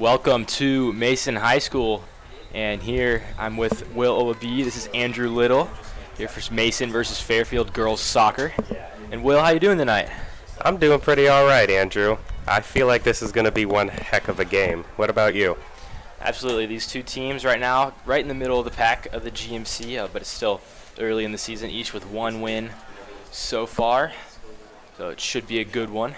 Welcome to Mason High School, and here I'm with Will Olabi. This is Andrew Little here for Mason versus Fairfield girls soccer. And Will, how you doing tonight? I'm doing pretty all right, Andrew. I feel like this is going to be one heck of a game. What about you? Absolutely. These two teams right now, right in the middle of the pack of the GMC, but it's still early in the season, each with one win so far. So it should be a good one.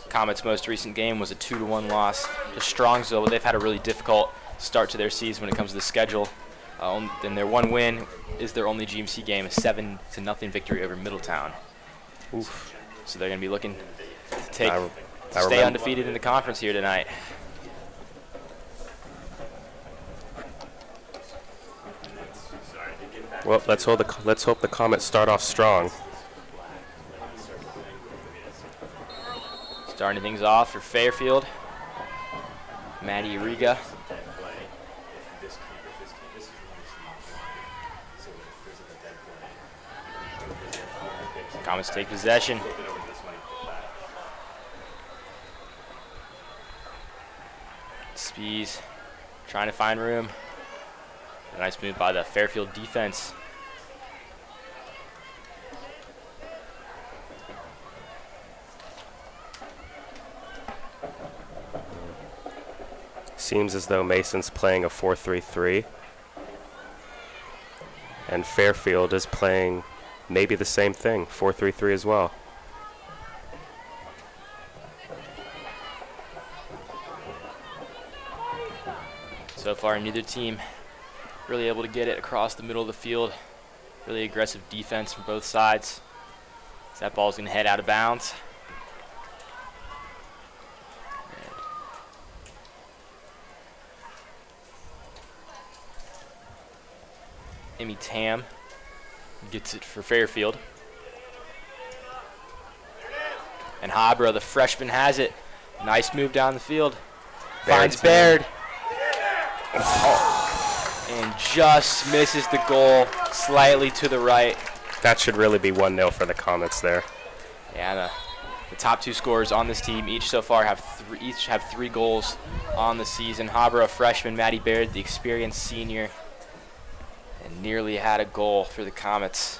Comets' most recent game was a 2-1 loss to Strongsville, but they've had a really difficult start to their season when it comes to the schedule. And their one win is their only GMC game, a 7-0 victory over Middletown. Oof. So they're going to be looking to stay undefeated in the conference here tonight. Well, let's hope the Comets start off strong. Starting things off for Fairfield, Maddie Riga. Comets take possession. Spees trying to find room. A nice move by the Fairfield defense. Seems as though Mason's playing a 4-3-3, and Fairfield is playing maybe the same thing, 4-3-3 as well. So far, neither team really able to get it across the middle of the field. Really aggressive defense from both sides. So that ball's going to head out of bounds. Amy Tam gets it for Fairfield. And Habra, the freshman, has it. Nice move down the field. Finds Baird. Oh. And just misses the goal slightly to the right. That should really be 1-0 for the Comets there. Yeah, the top two scorers on this team each so far have three goals on the season. Habra, a freshman, Maddie Baird, the experienced senior. And nearly had a goal for the Comets.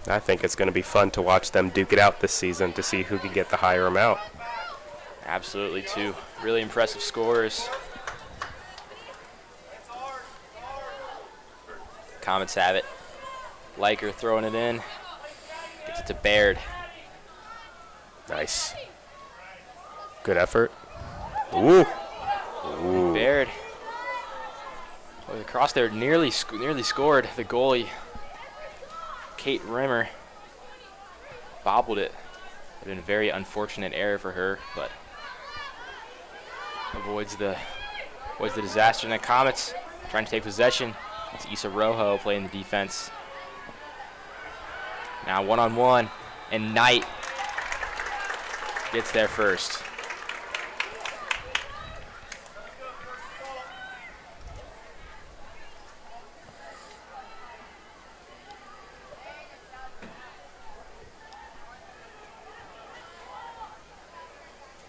I think it's going to be fun to watch them duke it out this season to see who can get the higher amount. Absolutely, two really impressive scorers. Comets have it. Liker throwing it in. Gets it to Baird. Nice. Good effort. Ooh. Ooh. Baird. Oh, the cross there nearly scored. The goalie, Kate Rimmer, bobbled it. It had been a very unfortunate error for her, but avoids the disaster. And the Comets trying to take possession. It's Issa Rojo playing the defense. Now one-on-one, and Knight gets there first.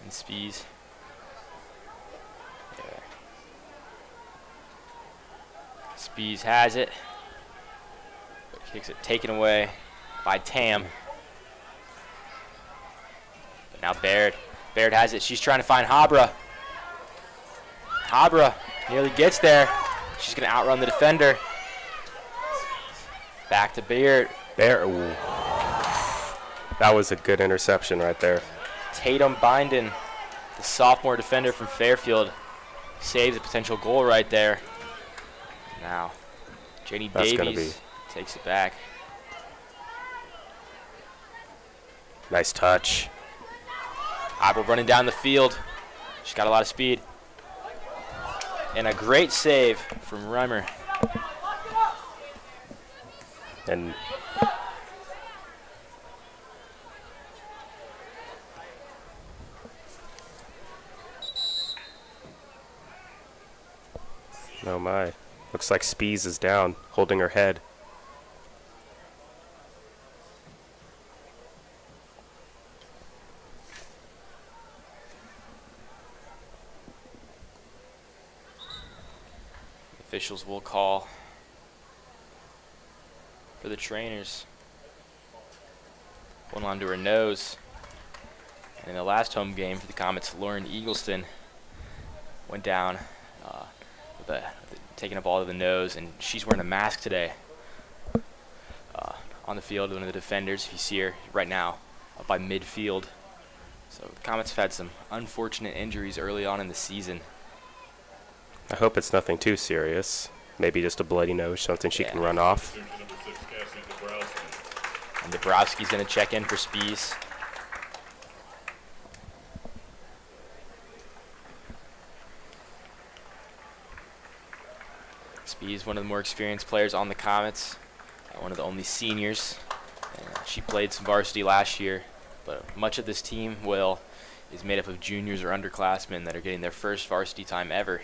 Spees. There. Spees has it. Kicks it taken away by Tam. But now Baird. Baird has it. She's trying to find Habra. Habra nearly gets there. She's going to outrun the defender. Back to Baird. Baird. Ooh. That was a good interception right there. Tatum Binden, the sophomore defender from Fairfield, saves a potential goal right there. Now, Janie Davies takes it back. Nice touch. Abel running down the field. She's got a lot of speed. And a great save from Reimer. And oh my. Looks like Spees is down, holding her head. Officials will call for the trainers. One onto her nose. And in the last home game for the Comets, Lauren Eagleston went down taking a ball to the nose, and she's wearing a mask today on the field, one of the defenders. If you see her right now up by midfield. So the Comets have had some unfortunate injuries early on in the season. I hope it's nothing too serious. Maybe just a bloody nose, something she can run off. And Dabrowski's going to check in for Spies. Spies, one of the more experienced players on the Comets, one of the only seniors. She played some varsity last year, but much of this team, is made up of juniors or underclassmen that are getting their first varsity time ever.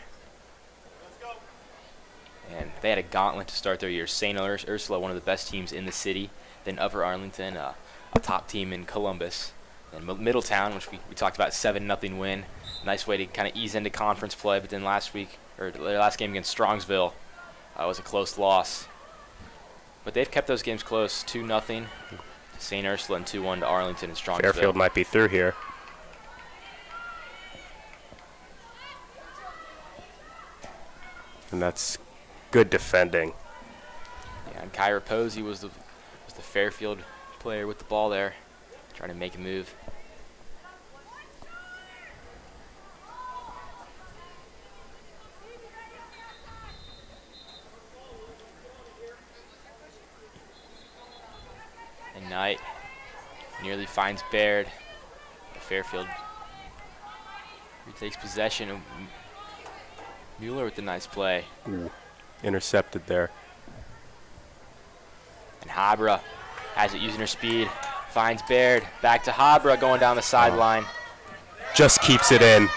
And they had a gauntlet to start their year. St. Ursula, one of the best teams in the city. Then Upper Arlington, a top team in Columbus. And Middletown, which we talked about, 7-0 win. Nice way to kind of ease into conference play. But then their last game against Strongsville was a close loss. But they've kept those games close, 2-0 to St. Ursula and 2-1 to Arlington and Strongsville. Fairfield might be through here. And that's good defending. Yeah, and Kyra Posey was the Fairfield player with the ball there, trying to make a move. And Knight nearly finds Baird. Fairfield retakes possession. Mueller with the nice play. Ooh, intercepted there. And Habra has it using her speed. Finds Baird. Back to Habra going down the sideline. Just keeps it in.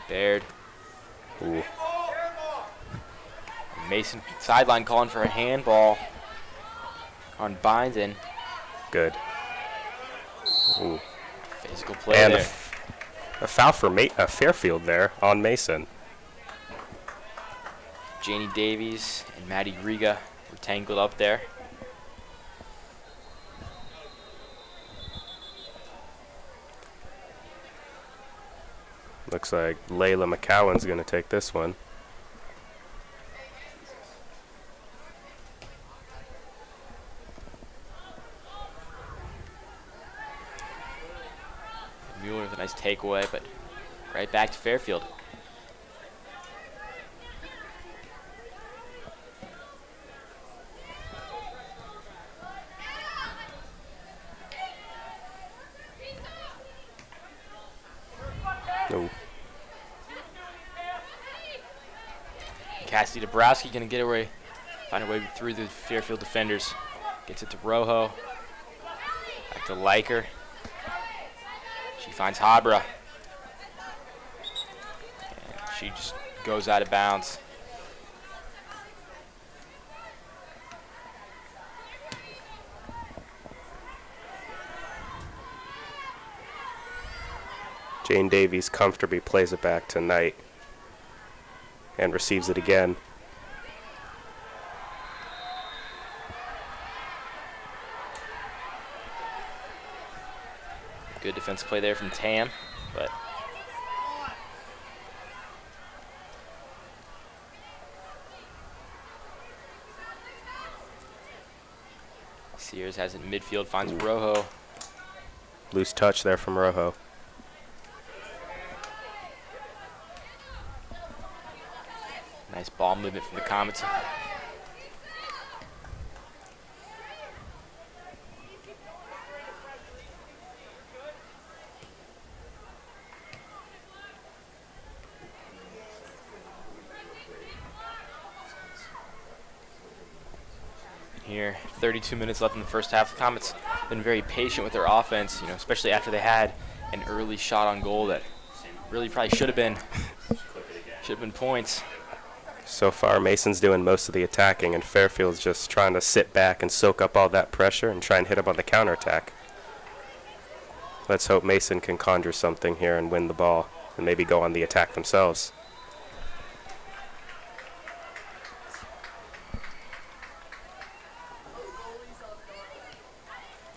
Baird. Ooh. Mason sideline calling for a handball on Binden. Good. Ooh. Physical play and there. A foul for Fairfield there on Mason. Janie Davies and Maddie Griga were tangled up there. Looks like Layla McCowan's going to take this one. Mueller with a nice takeaway, but right back to Fairfield. No. Cassidy Dabrowski going to find a way through the Fairfield defenders. Gets it to Rojo. Back to Liker. She finds Habra. And she just goes out of bounds. Jane Davies comfortably plays it back to Knight and receives it again. Good defensive play there from Tam, but Sears has it in midfield, finds Rojo. Loose touch there from Rojo. Nice ball movement from the Comets. Here, 32 minutes left in the first half. The Comets been very patient with their offense, especially after they had an early shot on goal that really probably should have been points. So far, Mason's doing most of the attacking, and Fairfield's just trying to sit back and soak up all that pressure and try and hit him on the counterattack. Let's hope Mason can conjure something here and win the ball. and maybe go on the attack themselves.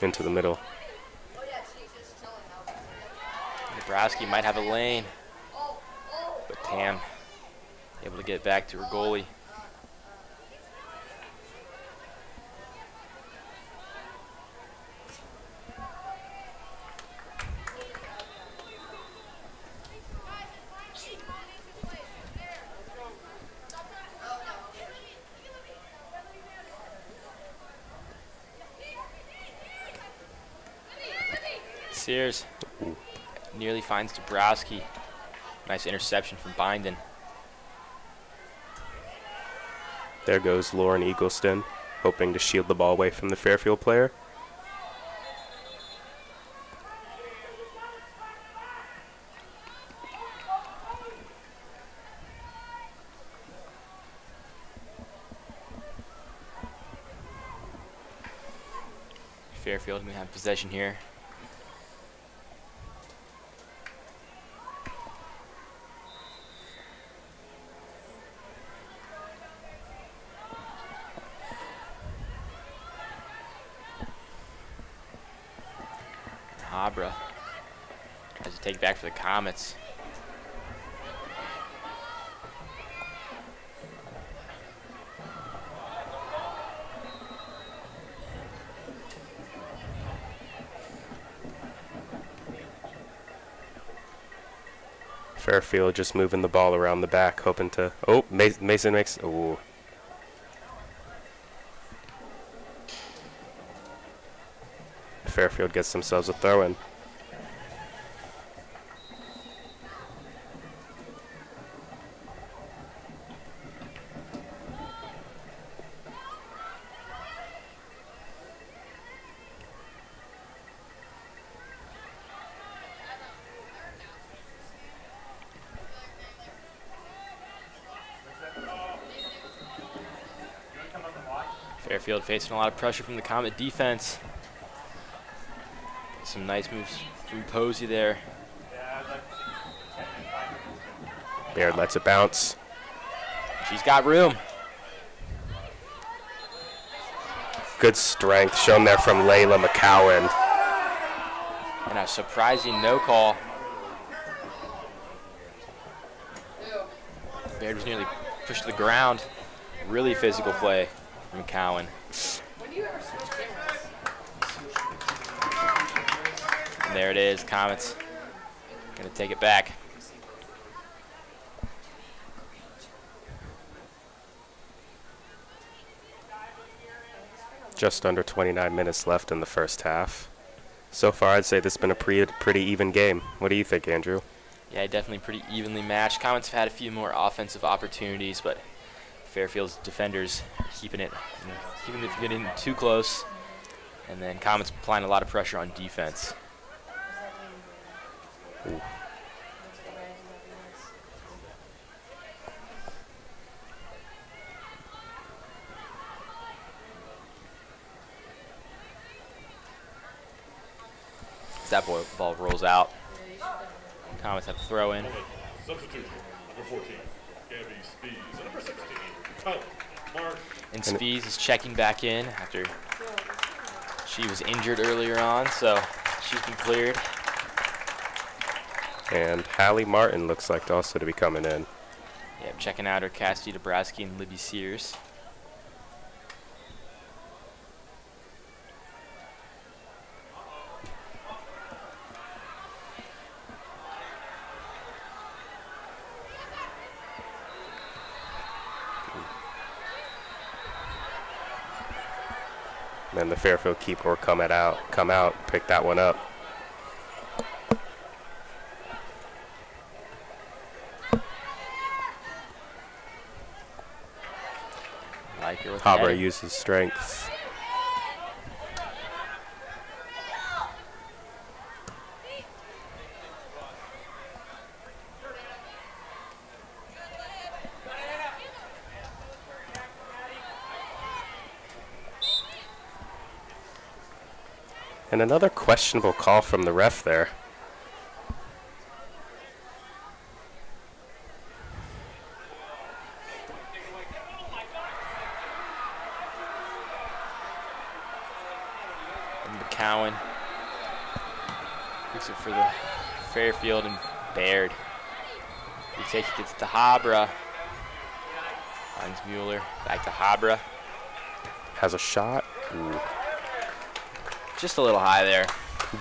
Into the middle. Nebraska might have a lane, but Tam able to get back to her goalie. Sears nearly finds Dabrowski. Nice interception from Binden. There goes Lauren Eagleston, hoping to shield the ball away from the Fairfield player. Fairfield going to have possession here. Habra tries to take back for the Comets. Fairfield just moving the ball around the back, hoping to... Oh, Mason makes... Oh. Fairfield gets themselves a throw-in. Fairfield facing a lot of pressure from the Comet defense. Some nice moves from Posey there. Baird lets it bounce. She's got room. Good strength shown there from Layla McCowan. And a surprising no call. Baird was nearly pushed to the ground. Really physical play from McCowan. And there it is, Comets gonna take it back. Just under 29 minutes left in the first half. So far, I'd say this has been a pretty even game. What do you think, Andrew? Yeah, definitely pretty evenly matched. Comets have had a few more offensive opportunities, but Fairfield's defenders are keeping it from getting too close. And then Comets applying a lot of pressure on defense. Ooh. As that ball rolls out, Comets have to throw in. Substitution, number 14, Gabby Spees, number 16, Tyler Mark. And Spees is checking back in after she was injured earlier on, so she's been cleared. And Hallie Martin looks like also to be coming in. Yeah, checking out her Cassidy Dabrowski and Libby Sears. And the Fairfield keeper will come out, pick that one up. Like her with Habra netting. uses strength. And another questionable call from the ref there. Cowan. Kicks it for the Fairfield and Baird. He takes it, gets it to Habra. Finds Mueller. Back to Habra. Has a shot. Ooh. Just a little high there.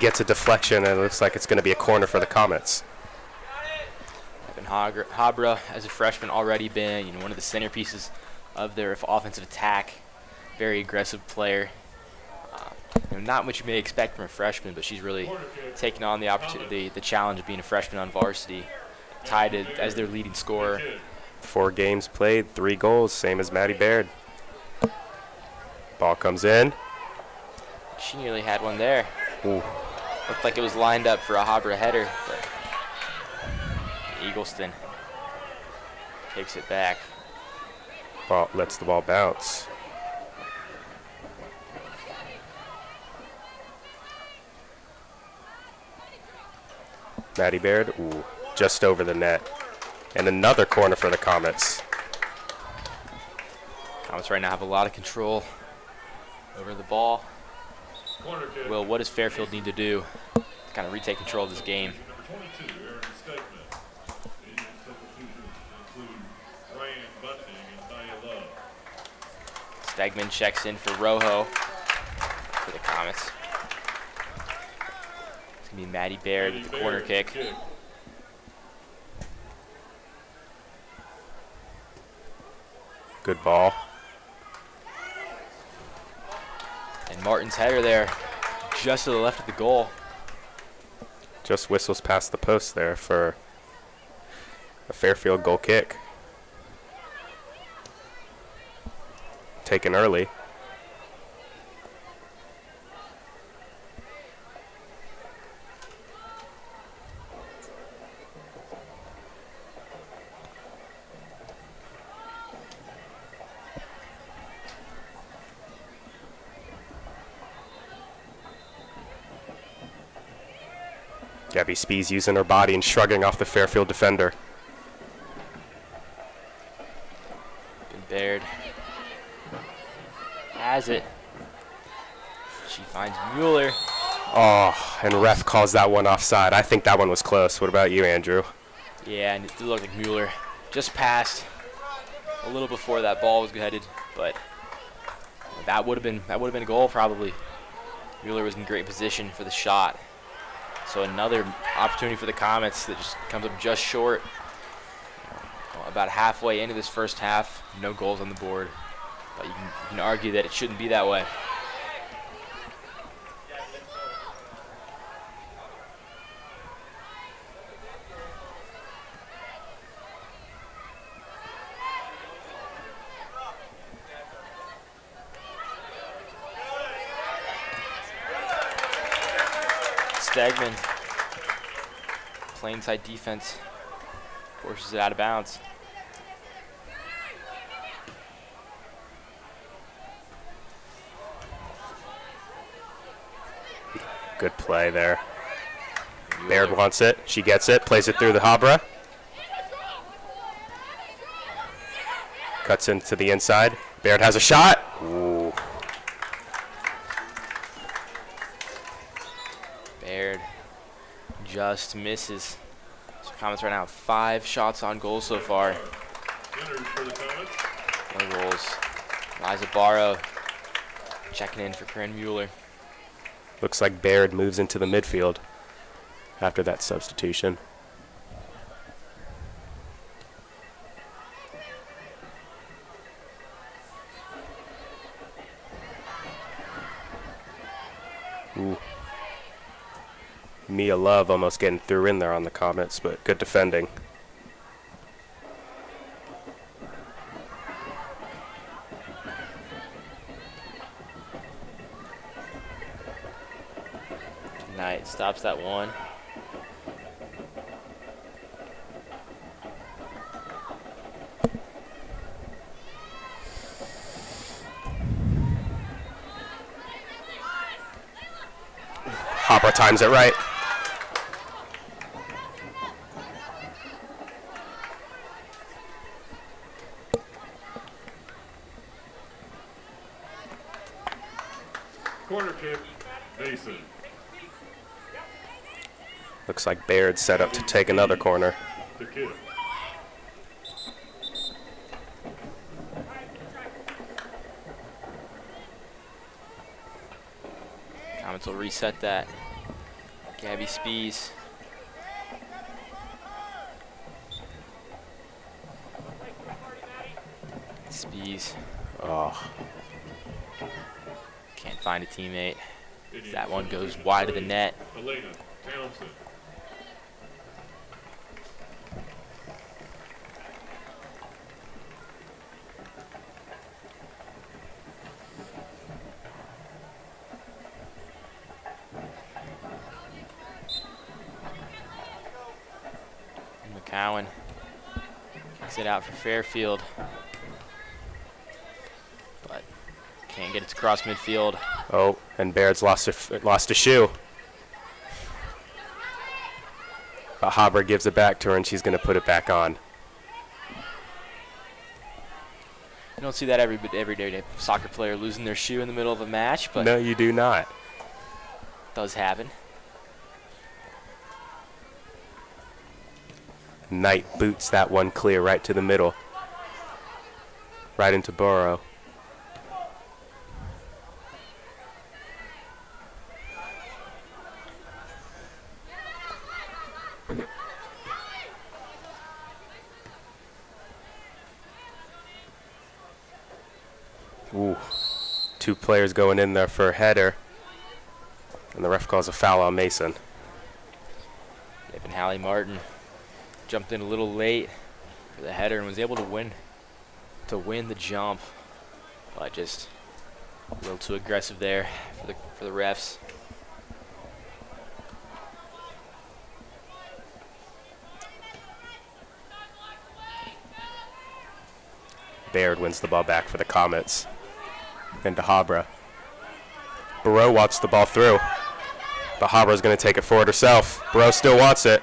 Gets a deflection, and it looks like it's going to be a corner for the Comets. And Habra, as a freshman, already been one of the centerpieces of their offensive attack. Very aggressive player. Not what you may expect from a freshman, but she's really taken on the opportunity, the challenge of being a freshman on varsity, tied as their leading scorer. 4 games played, 3 goals, same as Maddie Baird. Ball comes in. She nearly had one there. Ooh. Looked like it was lined up for a Habra header, but Eagleston takes it back. Ball lets the ball bounce. Maddie Baird, ooh, just over the net. And another corner for the Comets. Comets right now have a lot of control over the ball. Will, what does Fairfield need to do to kind of retake control of this game? Stegman checks in for Rojo for the Comets. It's going to be Maddie Baird with the corner kick. Good ball. And Martin's header there, just to the left of the goal. Just whistles past the post there for a Fairfield goal kick. Taken early. Gabby Spees using her body and shrugging off the Fairfield defender. Good Baird has it. She finds Mueller. Oh, and ref calls that one offside. I think that one was close. What about you, Andrew? Yeah, and it did look like Mueller just passed a little before that ball was headed, but that would have been a goal probably. Mueller was in great position for the shot. So another opportunity for the Comets that just comes up just short. About halfway into this first half, no goals on the board. But you can argue that it shouldn't be that way. Stegman, plain side defense, forces it out of bounds. Good play there. Baird wants it. She gets it. Plays it through the Habra. Cuts into the inside. Baird has a shot. Ooh. Baird just misses. So Comets right now have 5 shots on goal so far. No goals. Liza Barrow checking in for Corinne Mueller. Looks like Baird moves into the midfield after that substitution. Ooh. Mia Love almost getting through in there on the Comets, but good defending. Knight stops that one. Hopper times it right. Corner kick, Mason. Looks like Baird set up to take another corner. To Kid. Comets will reset that. Gabby Spees. Spees. Oh, Can't find a teammate. That one goes wide of the net. Elena Townsend. McCowan kicks it out for Fairfield, but can't get it across midfield. oh, and Baird's lost a shoe. But Haber gives it back to her, and she's going to put it back on. You don't see that every day. Soccer player losing their shoe in the middle of a match, but No, you do not. it does happen. Knight boots that one clear right to the middle. Right into Burrow. Ooh. Two players going in there for a header. And the ref calls a foul on Mason. Yep, and Hallie Martin jumped in a little late for the header and was able to win the jump, but just a little too aggressive there for the refs. Baird wins the ball back for the Comets. Into Habra. Burrow wants the ball through. But Habra's going to take it forward herself. Burrow still wants it.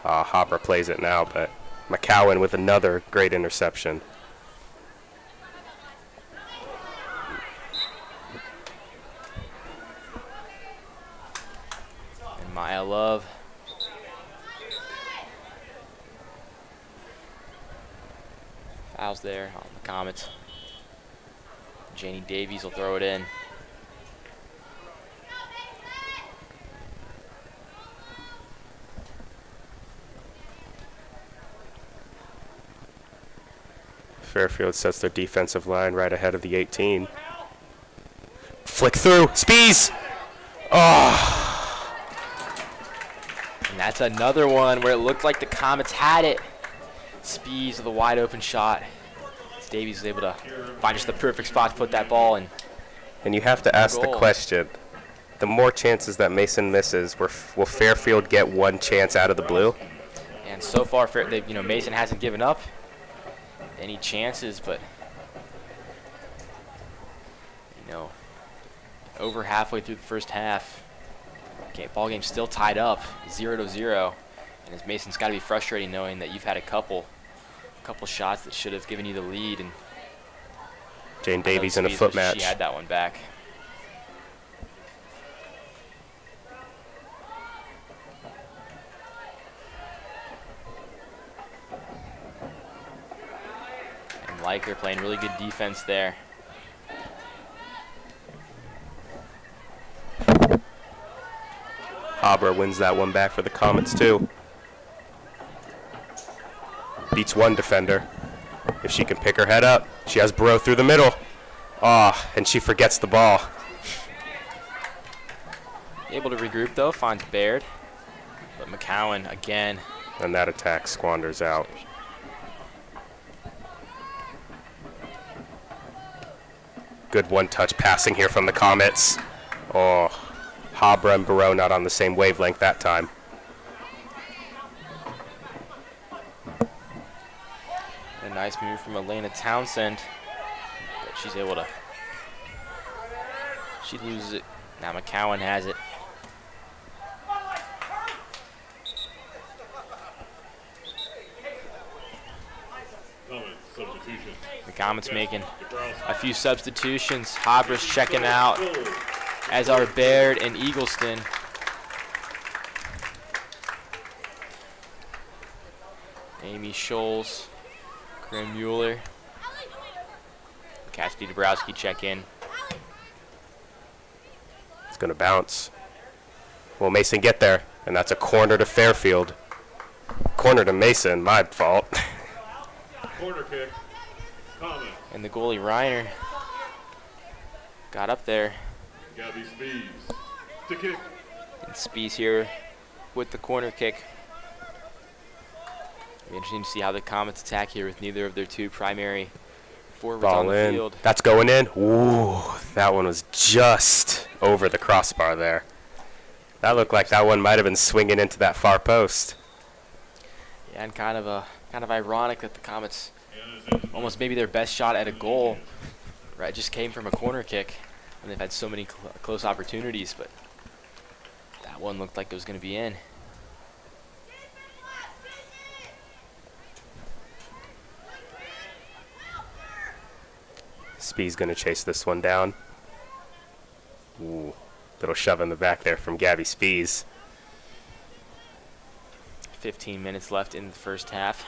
Habra plays it now, but McCowan with another great interception. And Maya Love. Fouls there on the Comets. Janie Davies will throw it in. Fairfield sets their defensive line right ahead of the 18. Flick through. Spees! Oh! And that's another one where it looked like the Comets had it. Spees with a wide open shot. Davies was able to find just the perfect spot to put that ball in. And you have to ask the Goal. question, the more chances that Mason misses, will Fairfield get one chance out of the blue? And so far, Mason hasn't given up any chances, but over halfway through the first half, ball game's still tied up, 0-0, and as Mason's got to be frustrating knowing that you've had a couple shots that should have given you the lead, and Jane Davies in a foot match. She had that one back. And Leiker playing really good defense there. Haber wins that one back for the Comets too. Beats one defender. If she can pick her head up, she has Burrow through the middle. And she forgets the ball. Able to regroup though, finds Baird. But McCowan again. And that attack squanders out. Good one-touch passing here from the Comets. Habra and Burrow not on the same wavelength that time. A nice move from Elena Townsend. But she's able to. She loses it. Now McCowan has it. The Comets making a few substitutions. Habra's checking out. as are Baird and Eagleston. Amy Scholes, Corinne Mueller. Cassidy Dabrowski check in. It's going to bounce. Will Mason get there? And that's a corner to Fairfield. Corner to Mason, my fault. Corner kick. Comment. And the goalie Reiner got up there. Gabby Spees to kick. And Spees here with the corner kick. It'll be interesting to see how the Comets attack here with neither of their two primary forwards on Ball the in. field. That's going in. Ooh, that one was just over the crossbar there. That looked like that one might have been swinging into that far post. Yeah, and kind of ironic that the Comets almost maybe their best shot at a goal, right, just came from a corner kick, and they've had so many close opportunities, but that one looked like it was going to be in. Spee's going to chase this one down. Ooh, little shove in the back there from Gabby Spees. 15 minutes left in the first half.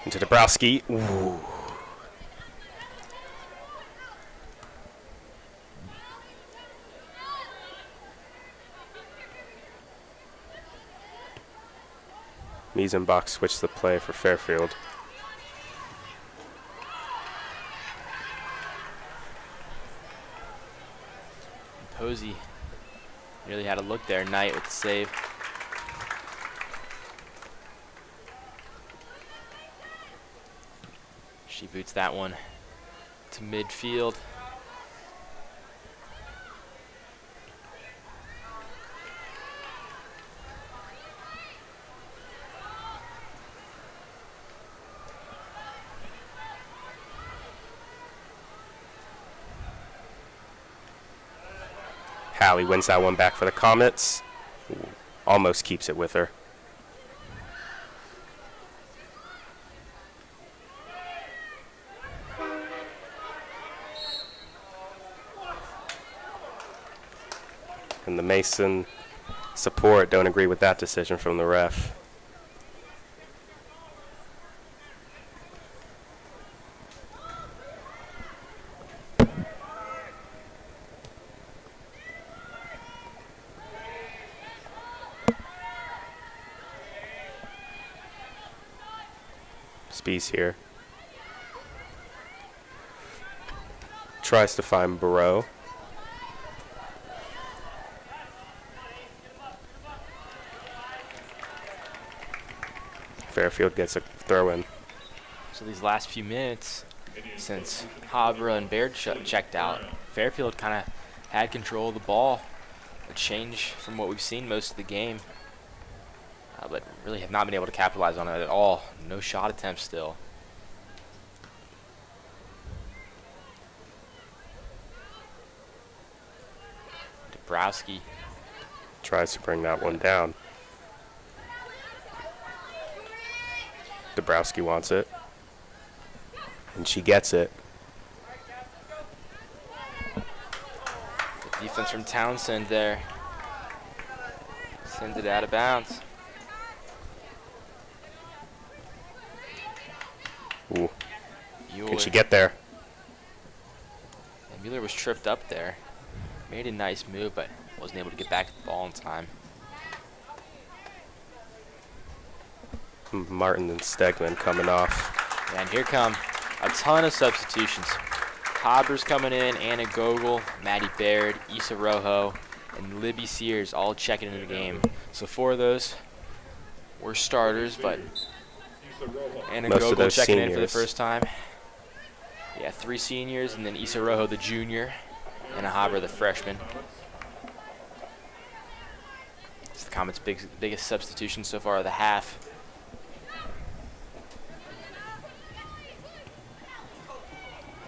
Into Dabrowski. Ooh. Miesenbach switched the play for Fairfield. Posey really had a look there. Knight with the save. She boots that one to midfield. Hallie wins that one back for the Comets. Ooh, almost keeps it with her. And the Mason support don't agree with that decision from the ref. Spees here. Tries to find Burrow. Fairfield gets a throw in. So these last few minutes, since Habra and Baird checked out, Fairfield kind of had control of the ball. A change from what we've seen most of the game. But really have not been able to capitalize on it at all. No shot attempts still. Dabrowski Tries to bring that one down. Dabrowski wants it. And she gets it. Good defense from Townsend there. Sends it out of bounds. Ooh. Mueller. Can she get there? And Mueller was tripped up there. Made a nice move, but wasn't able to get back to the ball in time. Martin and Stegman coming off. And here come a ton of substitutions. Haber's coming in, Anna Gogol, Maddie Baird, Issa Rojo, and Libby Sears all checking into the game. So 4 of those were starters, but Anna Most of Gogol those checking in for the seniors. first time. Yeah, 3 seniors, and then Issa Rojo, the junior, and Habra, the freshman. It's the Comets' biggest substitution so far of the half.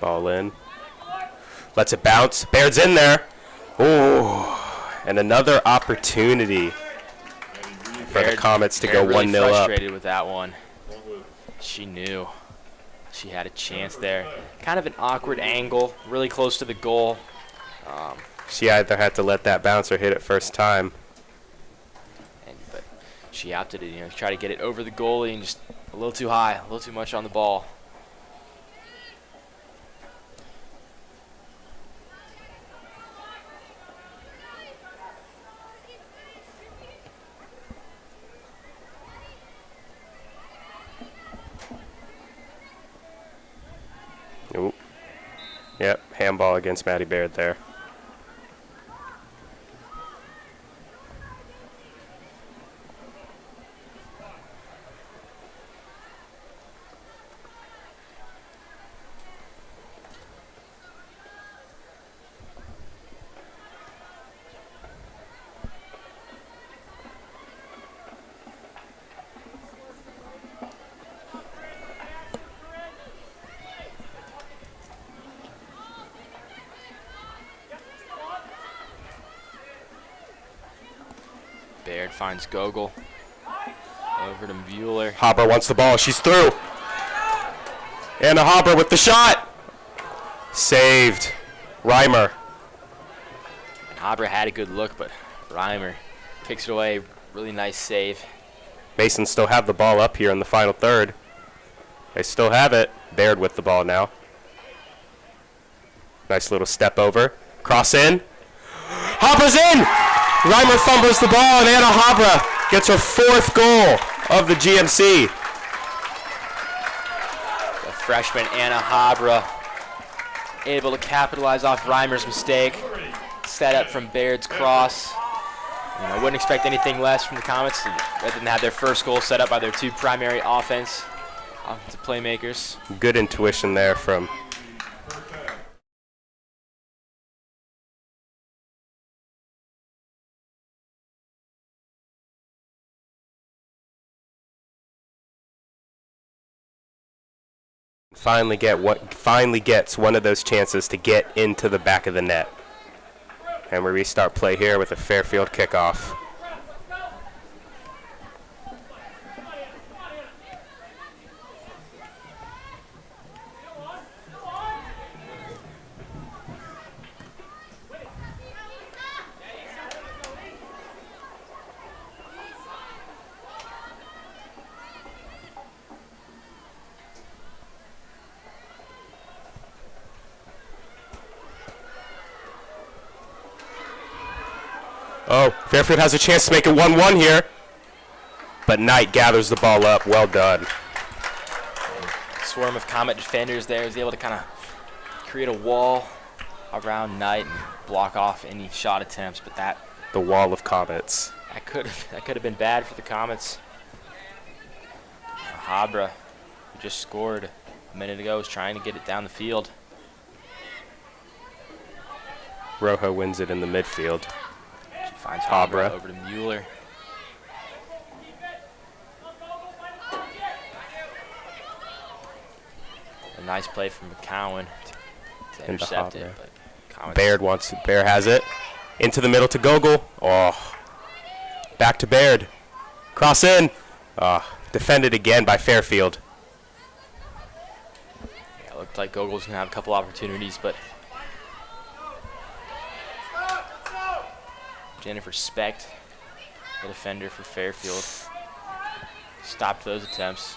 Ball in. Lets it bounce. Baird's in there. Ooh. And another opportunity for the Comets to go Baird really 1-0 up. frustrated with that one. She knew she had a chance there. Kind of an awkward angle, really close to the goal. She either had to let that bounce or hit it first time. But she opted to try to get it over the goalie and just a little too high, a little too much on the ball. Ooh. Yep, handball against Maddie Baird there. Baird finds Gogol. Over to Mueller. Haber wants the ball. She's through. Anna Haber with the shot. Saved. Reimer. Habra had a good look, but Reimer kicks it away. Really nice save. Mason still have the ball up here in the final third. They still have it. Baird with the ball now. Nice little step over. Cross in. Haber's in! Reimer fumbles the ball, and Anna Habra gets her 4th goal of the GMC. The freshman Anna Habra able to capitalize off Reimer's mistake. Set up from Baird's cross. Wouldn't expect anything less from the Comets rather than have their first goal set up by their 2 primary offensive playmakers. Good intuition there from finally gets one of those chances to get into the back of the net. And we restart play here with a Fairfield kickoff. Oh, Fairfield has a chance to make it 1-1 here. But Knight gathers the ball up. Well done. Swarm of Comet defenders there is able to kind of create a wall around Knight and block off any shot attempts, but The wall of Comets. that could have been bad for the Comets. Habra, who just scored a minute ago, was trying to get it down the field. Rojo wins it in the midfield. She finds Habra Habra. over to Mueller. A nice play from McCowan to Into intercept it, Habra. but Comets Baird has it. Into the middle to Gogol. Oh. Back to Baird. Cross in. Defended again by Fairfield. Yeah, it looked like Gogol's going to have a couple opportunities, but Jennifer Specht, the defender for Fairfield, stopped those attempts.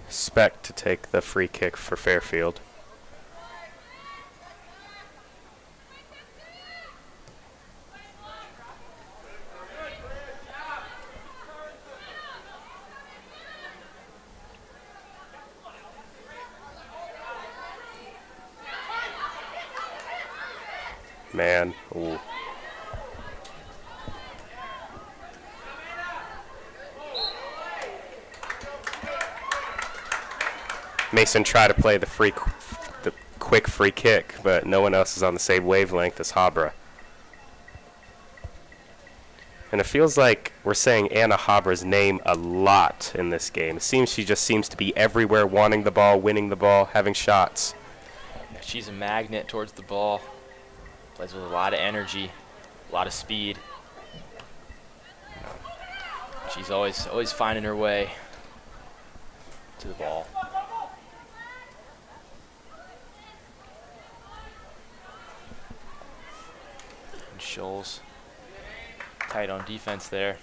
Specht to take the free kick for Fairfield. Man. Ooh. Mason tried to play the quick free kick, but no one else is on the same wavelength as Habra. And it feels like we're saying Anna Habra's name a lot in this game. It seems she just seems to be everywhere, wanting the ball, winning the ball, having shots. Yeah, she's a magnet towards the ball. Plays with a lot of energy, a lot of speed. She's always finding her way to the ball. And Scholes tight on defense there.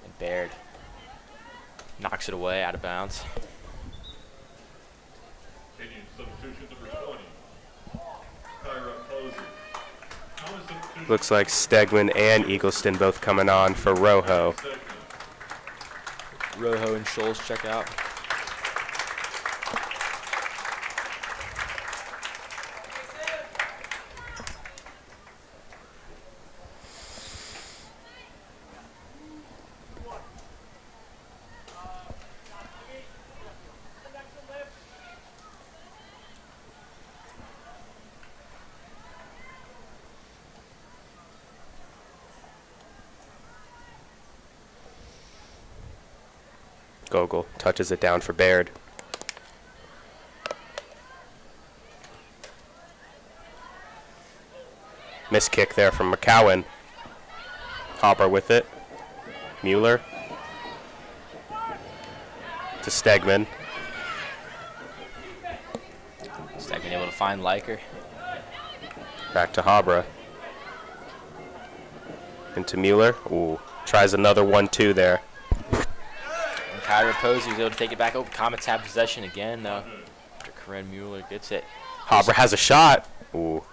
And Baird knocks it away out of bounds. Continuing substitution number 20. Kyra Posey. Common substitution. Looks like Stegman and Eagleston both coming on for Rojo. Rojo and Scholes check out. Gogol touches it down for Baird. Miss kick there from McCowan. Hopper with it. Mueller. To Stegman. Stegman able to find Liker. Back to Habra. Into Mueller. Ooh. Tries another 1-2 there. And Kyra Posey was able to take it back. Oh, Comets have possession again, though. After Corinne Mueller gets it. Habra has a shot. Ooh.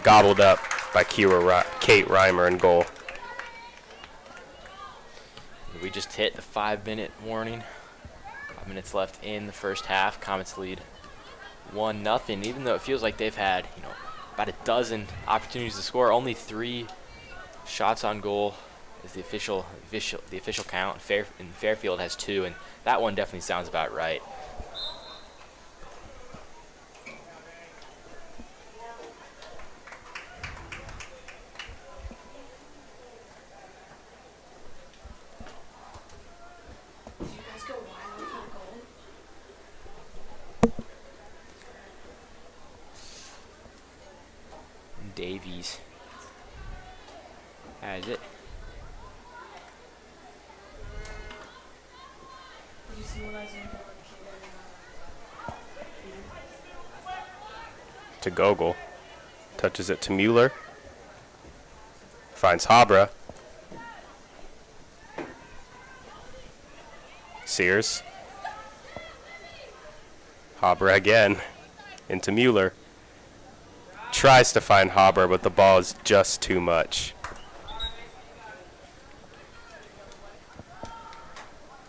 Gobbled up by Kate Reimer in goal. We just hit the 5-minute warning. 5 minutes left in the first half. Comets lead 1-0. Even though it feels like they've had, about a dozen opportunities to score, only 3 shots on goal is the official count. Fairfield has 2, and that one definitely sounds about right. Davies has it. To Gogol. Touches it to Mueller. Finds Habra. Sears. Habra again. Into Mueller. Tries to find Habra, but the ball is just too much.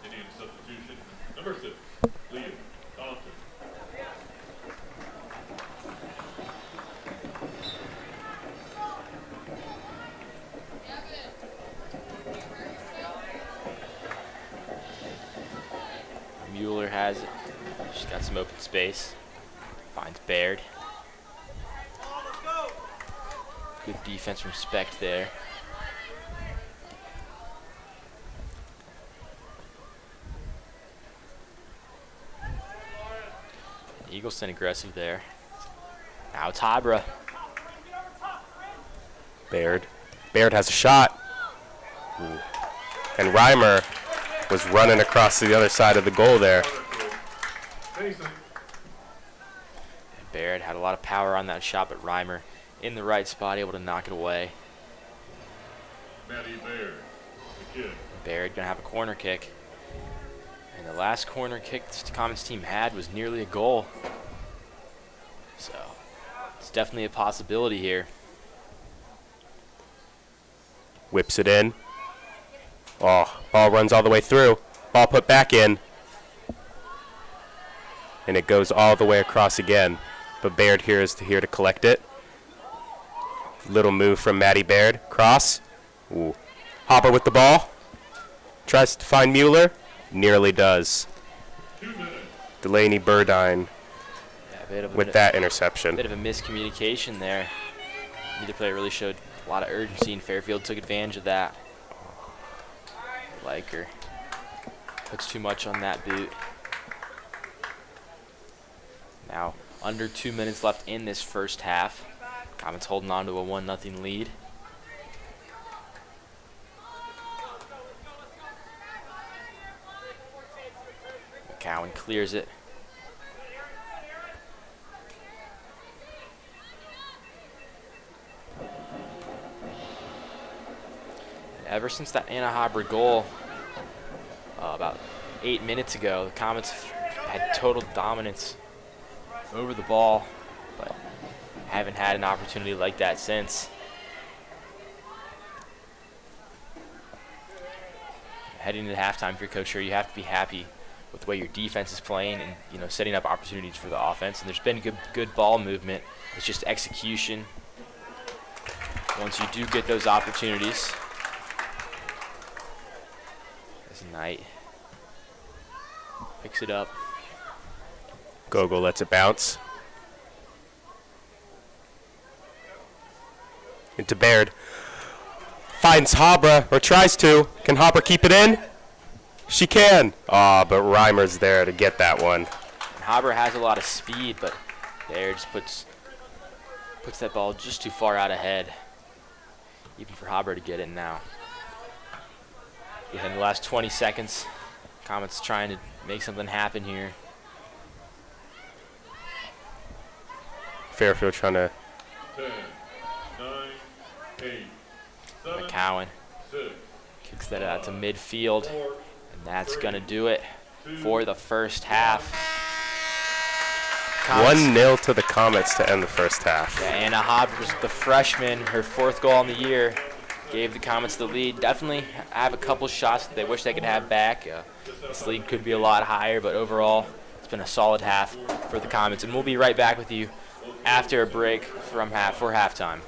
Indian substitution number 6. Liam Compton. Mueller has it. She's got some open space. Finds Baird. Good defense from Specht there. Eagleston aggressive there. Now it's Habra. Baird. Baird has a shot. Ooh. And Reimer was running across to the other side of the goal there. Mason. And Baird had a lot of power on that shot, but Reimer in the right spot, able to knock it away. Maddie Baird. The kid. Baird gonna have a corner kick. And the last corner kick this Comets team had was nearly a goal. So it's definitely a possibility here. Whips it in. Oh, ball runs all the way through. Ball put back in. And it goes all the way across again. but Baird here is here to collect it. Little move from Maddie Baird. Cross. Ooh. Hopper with the ball. Tries to find Mueller. Nearly does. Delaney Burdine with that interception. Bit of a miscommunication there. Neither player really showed a lot of urgency, and Fairfield took advantage of that. Liker puts too much on that boot. Now, under 2 minutes left in this first half. Comets holding on to a 1-0 lead. McCowan clears it. And ever since that Anna Harbor goal about 8 minutes ago, the Comets had total dominance over the ball, but haven't had an opportunity like that since. Heading into halftime, if you're coach here, you have to be happy with the way your defense is playing and setting up opportunities for the offense. And there's been good ball movement. It's just execution. Once you do get those opportunities, as Knight picks it up. Gogo lets it bounce. Into Baird. Finds Habra, or tries to. Can Habra keep it in? She can. But Reimer's there to get that one. And Haber has a lot of speed, but Baird just puts that ball just too far out ahead, even for Haber to get it now. In the last 20 seconds, Comets trying to make something happen here. Fairfield trying to. 10, 9, 8, 7, McCowan 6, kicks that out to midfield, 4, and that's going to do it for the first half. 1-0 to the Comets to end the first half. Yeah, Anna Hobbs, the freshman, her 4th goal on the year, gave the Comets the lead. Definitely have a couple shots that they wish they could have back. This lead could be a lot higher, but overall, it's been a solid half for the Comets. And we'll be right back with you after a break for halftime.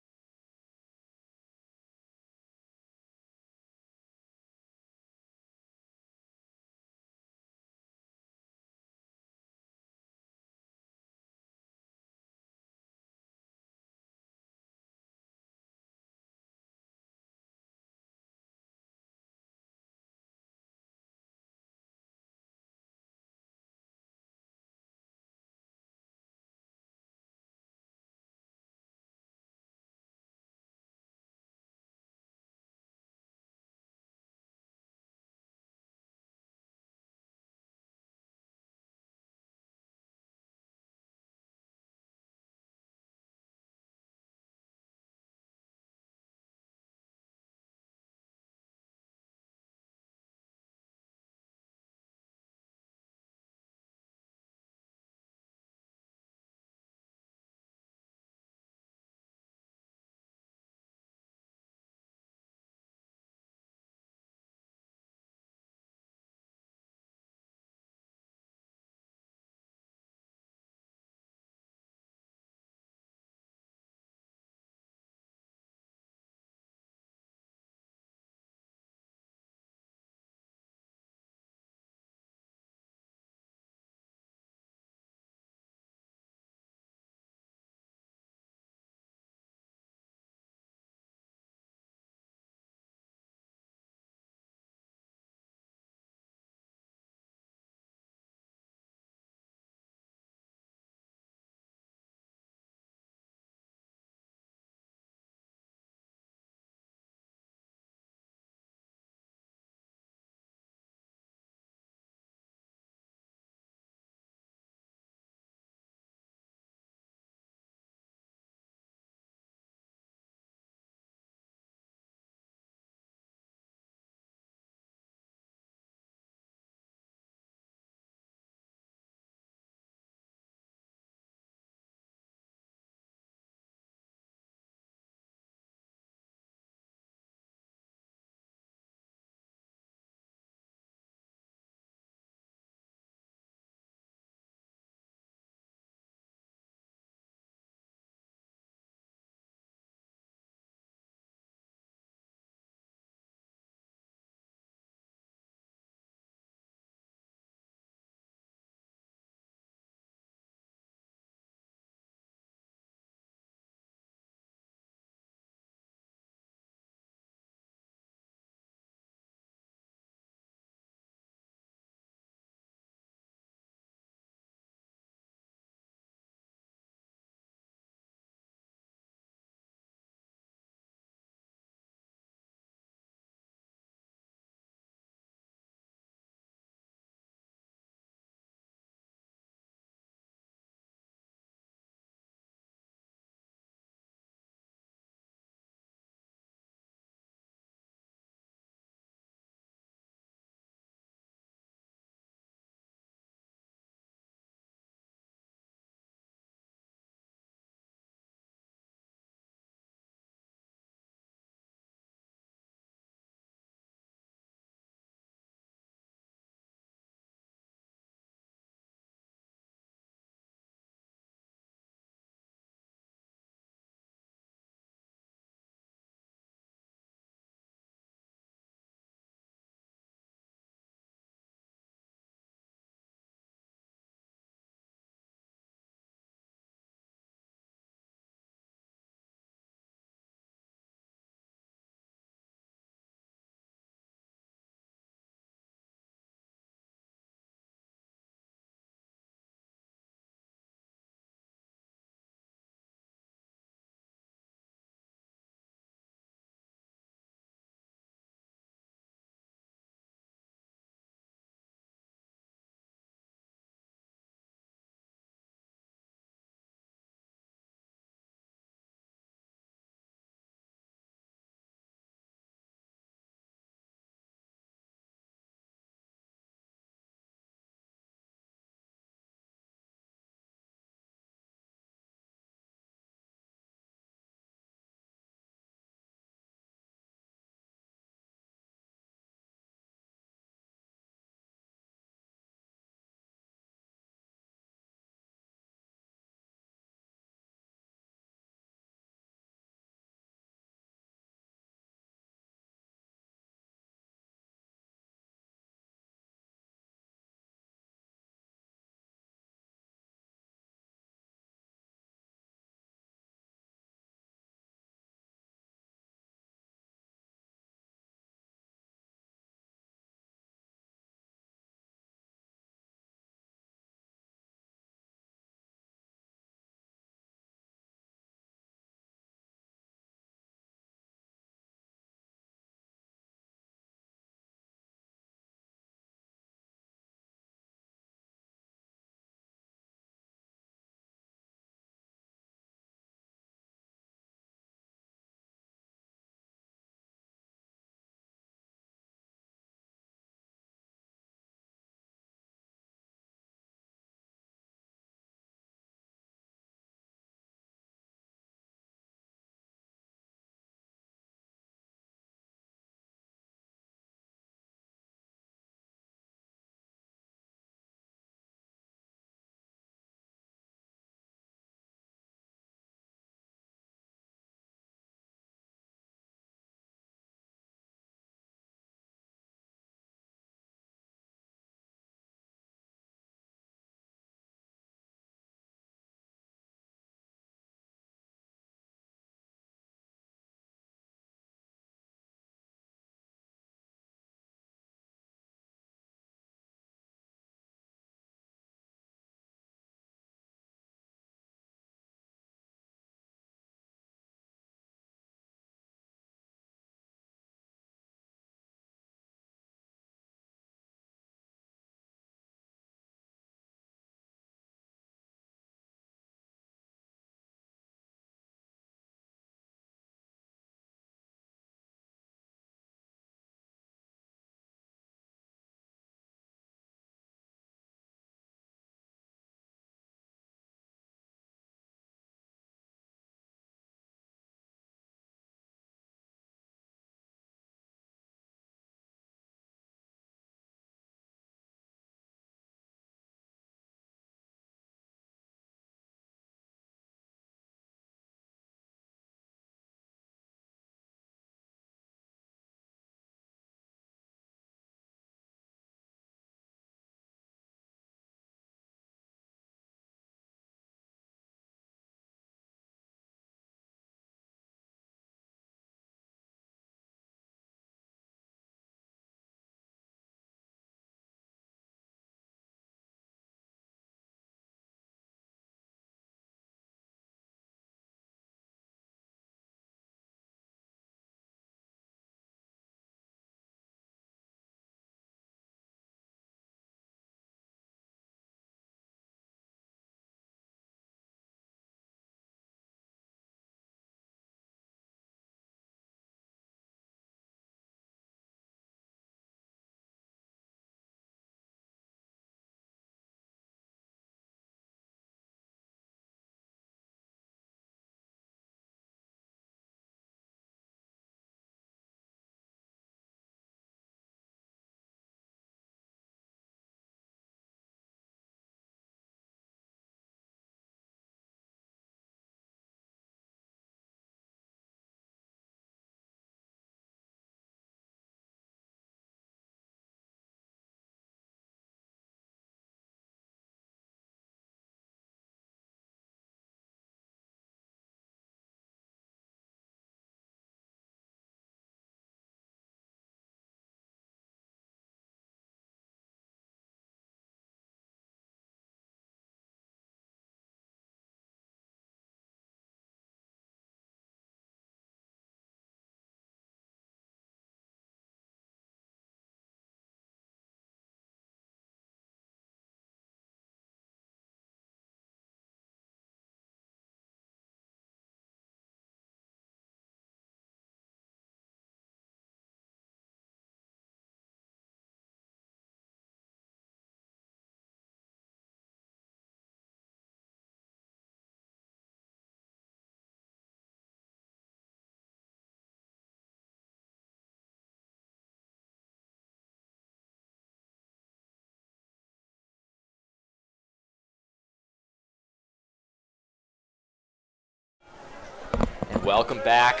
welcome back.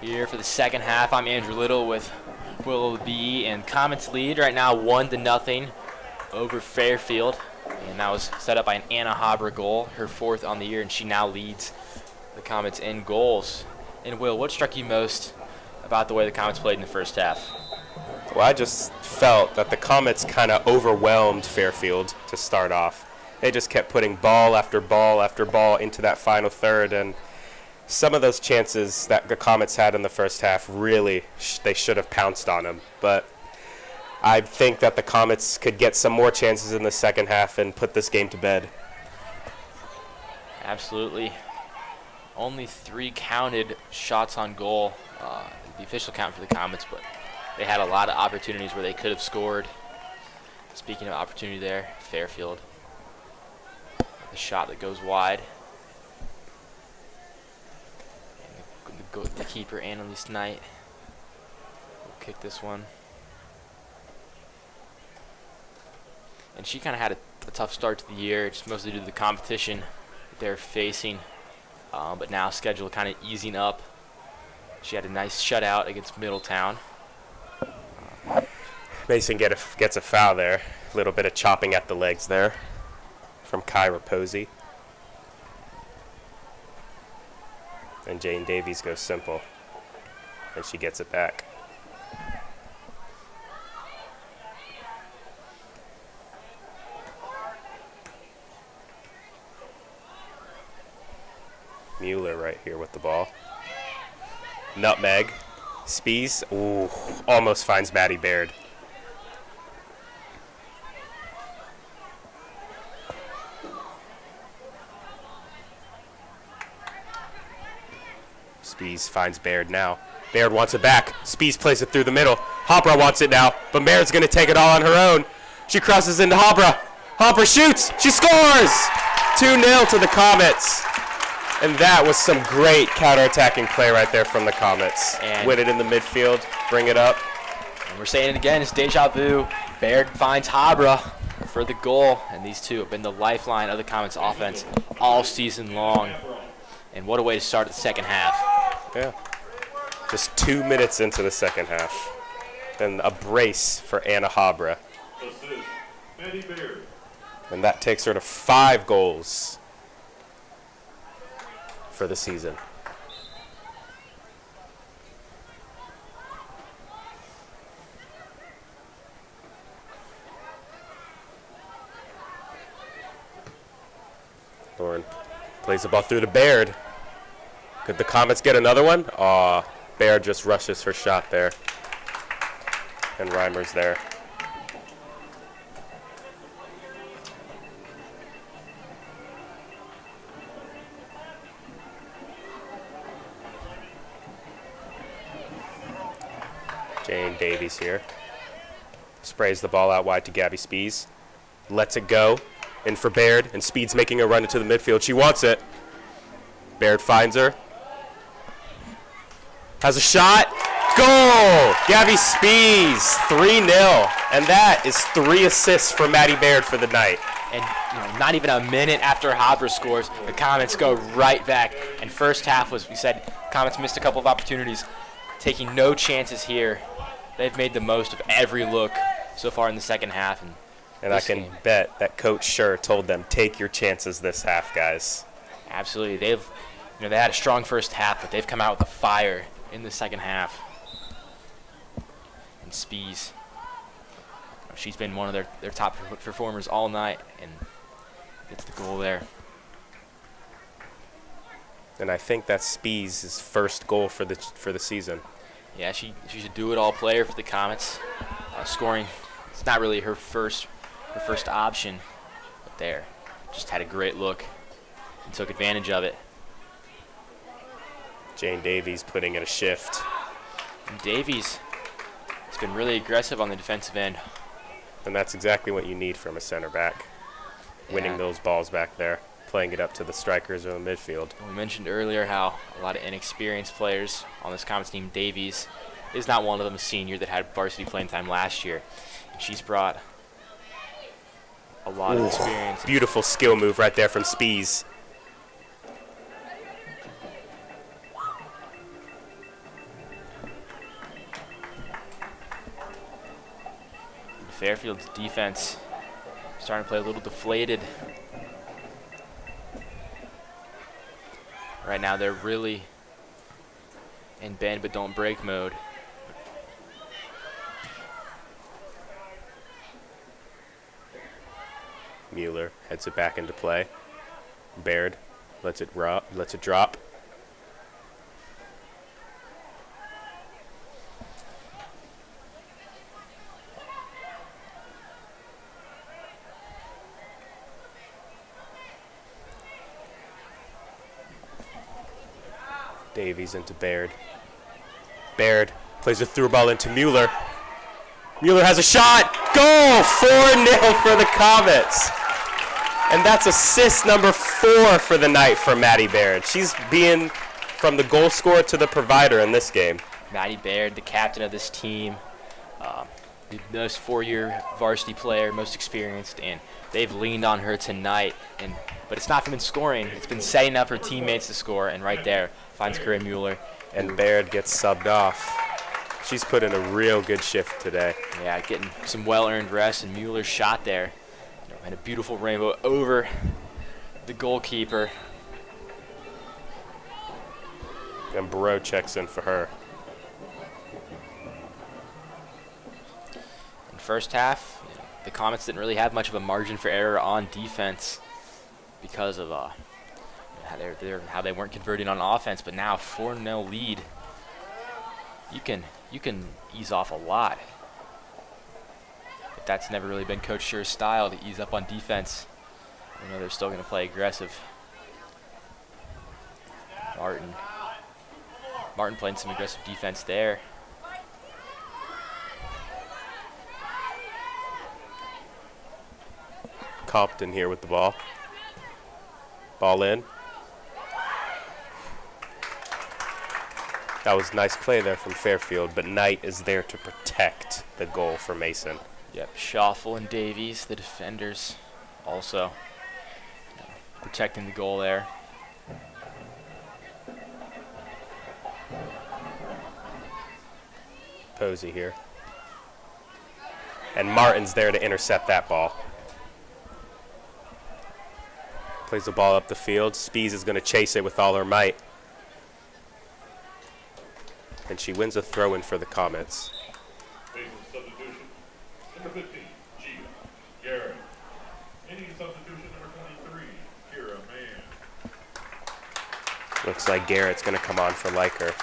Here for the second half, I'm Andrew Little with Will B, and Comets lead right now 1-0 over Fairfield. And that was set up by an Anna Haber goal, her 4th on the year, and she now leads the Comets in goals. And Will, what struck you most about the way the Comets played in the first half? Well, I just felt that the Comets kind of overwhelmed Fairfield to start off. They just kept putting ball after ball after ball into that final third, and some of those chances that the Comets had in the first half, really, they should have pounced on them. But I think that the Comets could get some more chances in the second half and put this game to bed. Absolutely. Only 3 counted shots on goal, the official count for the Comets, but they had a lot of opportunities where they could have scored. Speaking of opportunity there, Fairfield. The shot that goes wide. The keeper, Annalise Knight, will kick this one. And she kind of had a tough start to the year, just mostly due to the competition that they're facing. But now schedule kind of easing up. She had a nice shutout against Middletown. Mason gets a foul there. A little bit of chopping at the legs there from Kyra Posey. And Jane Davies goes simple, and she gets it back. Mueller right here with the ball. Nutmeg. Spees, ooh, almost finds Maddie Baird. Spees finds Baird now. Baird wants it back. Spees plays it through the middle. Hopra wants it now, but Baird's going to take it all on her own. She crosses into Hopra. Hopra shoots. She scores! 2-0 to the Comets. And that was some great counterattacking play right there from the Comets. And win it in the midfield, bring it up. And we're saying it again, it's deja vu. Baird finds Habra for the goal, and these two have been the lifeline of the Comets offense all season long. And what a way to start the second half. Yeah. Just 2 minutes into the second half. And a brace for Anna Habra. Assist, Maddie Baird. And that takes her to 5 goals for the season. Lauren plays the ball through to Baird. Could the Comets get another one? Aw, Baird just rushes her shot there. And Reimer's there. Jane Davies here. Sprays the ball out wide to Gabby Spees. Lets it go. In for Baird, and Speed's making a run into the midfield. She wants it. Baird finds her. Has a shot. Goal! Gabby Spees, 3-0. And that is 3 assists for Maddie Baird for the night. And not even a minute after Habra scores, the Comets go right back. And first half was, we said, Comets missed a couple of opportunities, taking no chances here. They've made the most of every look so far in the second half. And I can bet that Coach Schur told them, take your chances this half, guys. Absolutely. They had a strong first half, but they've come out with a fire in the second half. And Spees, she's been one of their top performers all night, and gets the goal there. And I think that's Spees' first goal for the season. Yeah, she's a do-it-all player for the Comets. Scoring, it's not really her first option, but there, just had a great look and took advantage of it. Jane Davies putting in a shift. And Davies has been really aggressive on the defensive end. And that's exactly what you need from a center back. Winning those balls back there, playing it up to the strikers or the midfield. We mentioned earlier how a lot of inexperienced players on this Comets team. Davies is not one of them, a senior that had varsity playing time last year. And she's brought a lot of experience. Beautiful skill move right there from Spees. Fairfield's defense starting to play a little deflated. Right now they're really in bend but don't break mode. Mueller heads it back into play. Baird lets it drop. Davies into Baird. Baird plays a through ball into Mueller. Mueller has a shot. Goal! 4-0 for the Comets. And that's assist number 4 for the night for Maddie Baird. She's being from the goal scorer to the provider in this game. Maddie Baird, the captain of this team, the most 4-year varsity player, most experienced, and they've leaned on her tonight. But it's not been scoring. It's been setting up her teammates to score, and right there finds Corinne Mueller. And Baird gets subbed off. She's put in a real good shift today. Yeah, getting some well-earned rest, and Mueller's shot there. And a beautiful rainbow over the goalkeeper. And Barreau checks in for her. In first half, the Comets didn't really have much of a margin for error on defense because of how they weren't converting on offense. But now 4-0 lead. You can ease off a lot. But that's never really been Coach Scher's style, to ease up on defense. I know they're still going to play aggressive. Martin playing some aggressive defense there. Compton here with the ball. Ball in. That was nice play there from Fairfield, but Knight is there to protect the goal for Mason. Yep, Schaffel and Davies, the defenders, also protecting the goal there. Posey here. And Martin's there to intercept that ball. Plays the ball up the field. Spees is going to chase it with all her might. And she wins a throw-in for the Comets. Mason's substitution. Number 15, Gia Garrett. Any substitution, number 23, Kira Mann. Looks like Garrett's going to come on for Liker.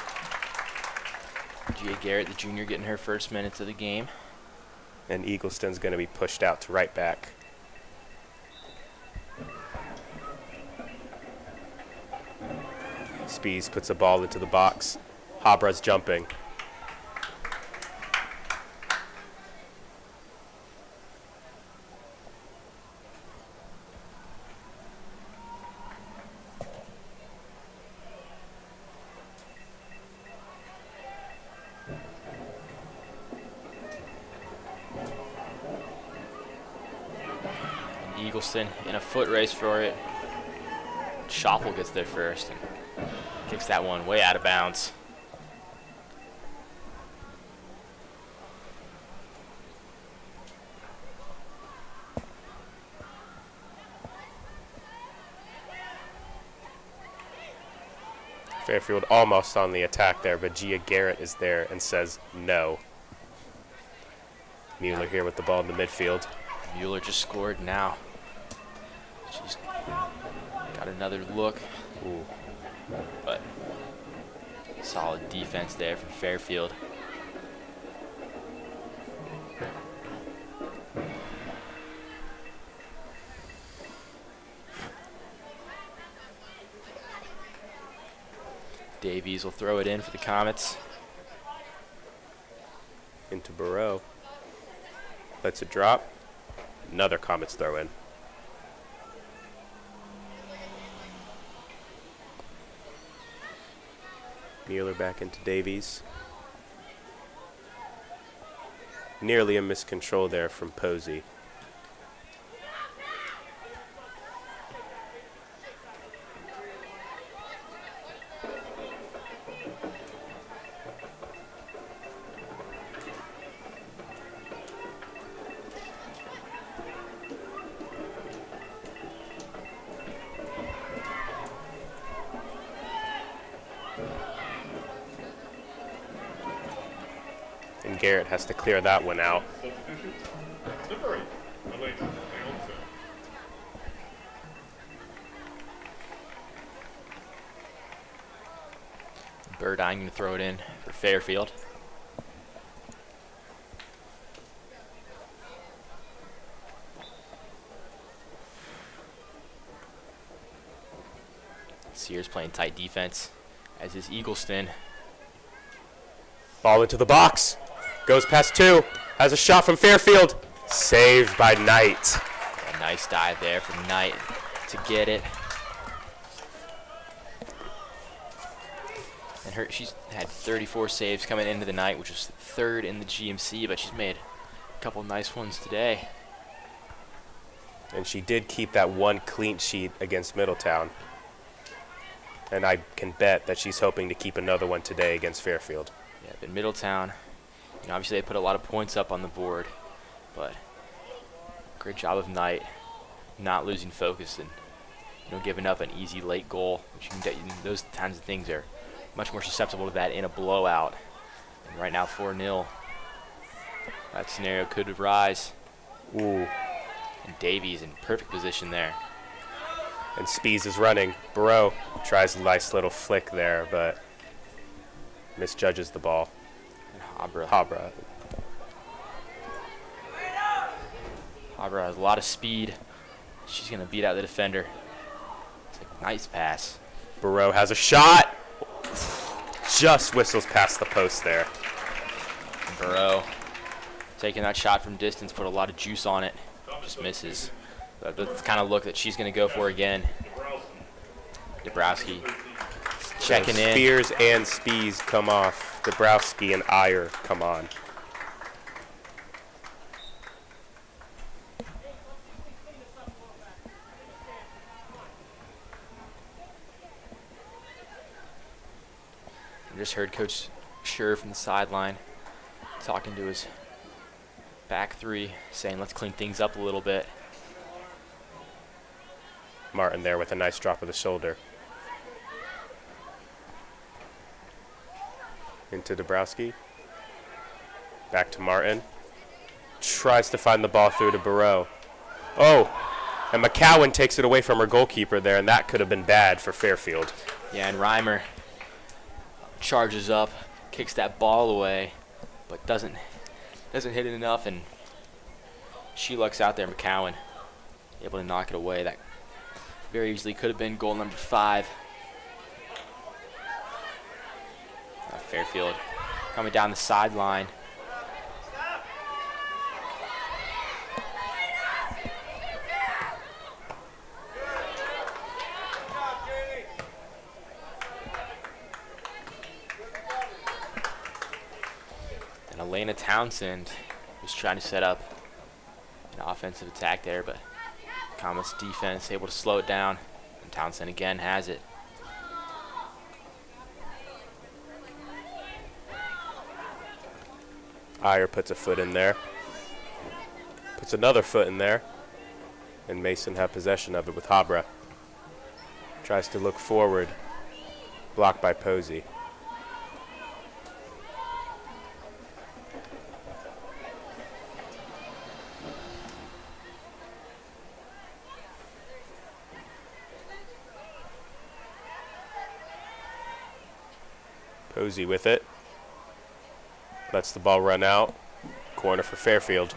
Gia Garrett, the junior, getting her first minutes of the game. And Eagleston's going to be pushed out to right back. Spees puts a ball into the box. Habra's jumping. Eagleston in a foot race for it. Schaffel gets there first and kicks that one way out of bounds. Fairfield almost on the attack there, but Gia Garrett is there and says no. Mueller here with the ball in the midfield. Mueller just scored now. She's got another look. Ooh. But solid defense there from Fairfield. Davies will throw it in for the Comets. Into Barreau. Lets it drop. Another Comets throw in. Mueller back into Davies. Nearly a miscontrol there from Posey. And Garrett has to clear that one out. Substitution. Number 8, Elena Townsend. Burdine going to throw it in for Fairfield. Sears playing tight defense, as is Eagleston. Ball into the box. Goes past 2. Has a shot from Fairfield. Saved by Knight. A nice dive there from Knight to get it. And she's had 34 saves coming into the night, which is 3rd in the GMC, but she's made a couple nice ones today. And she did keep that one clean sheet against Middletown. And I can bet that she's hoping to keep another one today against Fairfield. Yeah, but Middletown, obviously they put a lot of points up on the board, but great job of Knight not losing focus and giving up an easy late goal, which those kinds of things are much more susceptible to that in a blowout. And right now 4-0. That scenario could rise. Ooh. And Davies in perfect position there. And Spees is running. Burrow tries a nice little flick there, but misjudges the ball. And Habra has a lot of speed. She's going to beat out the defender. It's a nice pass. Burrow has a shot. Just whistles past the post there. Burrow taking that shot from distance, put a lot of juice on it. Just misses. But that's the kind of look that she's going to go for again. Dabrowski checking in. Spears and Spees come off. Dabrowski and Iyer come on. I just heard Coach Scher from the sideline talking to his back 3, saying let's clean things up a little bit. Martin there with a nice drop of the shoulder. Into Dabrowski. Back to Martin. Tries to find the ball through to Burrow. Oh, and McCowan takes it away from her goalkeeper there, and that could have been bad for Fairfield. Yeah, and Reimer charges up, kicks that ball away, but doesn't hit it enough, and she looks out there. McCowan able to knock it away. That very easily could have been goal number 5. Fairfield coming down the sideline. And Elena Townsend was trying to set up an offensive attack there, but Comet's defense able to slow it down, and Townsend again has it. Iyer puts a foot in there. Puts another foot in there. And Mason have possession of it with Habra. Tries to look forward. Blocked by Posey. Posey with it. Lets the ball run out. Corner for Fairfield.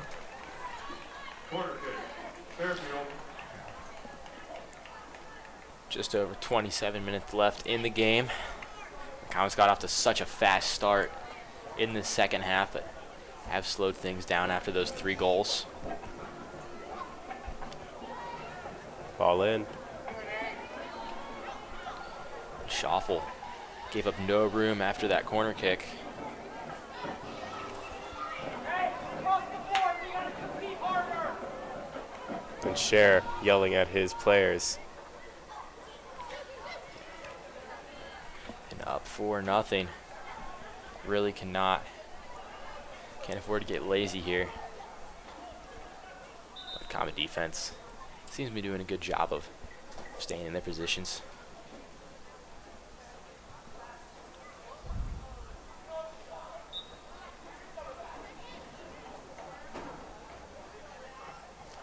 Corner kick. Fairfield. Just over 27 minutes left in the game. Comets got off to such a fast start in the second half, but have slowed things down after those 3 goals. Ball in. Schoffel gave up no room after that corner kick. And Cher yelling at his players. And up 4-0. Really can't afford to get lazy here. But Comet defense seems to be doing a good job of staying in their positions.